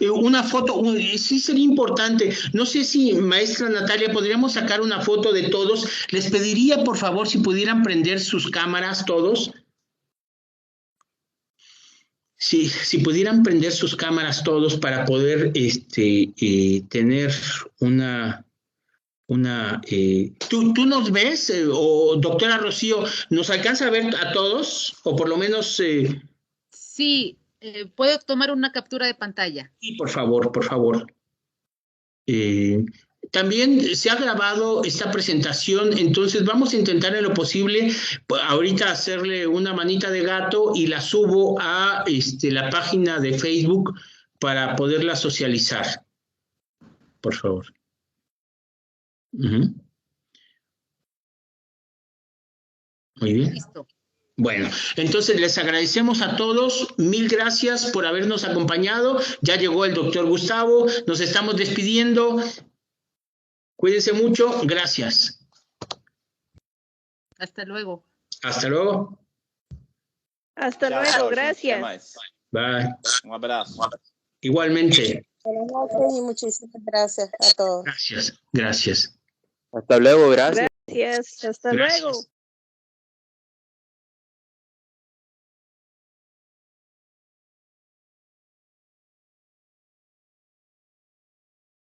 [SPEAKER 1] Una foto, sí sería importante. No sé si, maestra Natalia, podríamos sacar una foto de todos. Les pediría, por favor, si pudieran prender sus cámaras todos. Sí, si pudieran prender sus cámaras todos para poder tener una ¿tú nos ves? O doctora Rocío, ¿nos alcanza a ver a todos? O por lo menos...
[SPEAKER 4] Sí. ¿Puedo tomar una captura de pantalla?
[SPEAKER 1] Sí, por favor. También se ha grabado esta presentación, entonces vamos a intentar en lo posible ahorita hacerle una manita de gato y la subo a la página de Facebook para poderla socializar. Por favor. Muy bien.
[SPEAKER 4] Listo.
[SPEAKER 1] Bueno, entonces les agradecemos a todos, mil gracias por habernos acompañado. Ya llegó el doctor Gustavo, nos estamos despidiendo. Cuídense mucho, gracias.
[SPEAKER 4] Hasta luego.
[SPEAKER 1] Hasta luego.
[SPEAKER 10] Hasta luego, gracias.
[SPEAKER 1] Bye.
[SPEAKER 2] Un abrazo.
[SPEAKER 1] Igualmente.
[SPEAKER 9] Buenas noches y muchísimas gracias a todos.
[SPEAKER 1] Gracias.
[SPEAKER 11] Hasta luego, gracias.
[SPEAKER 10] Gracias, hasta luego.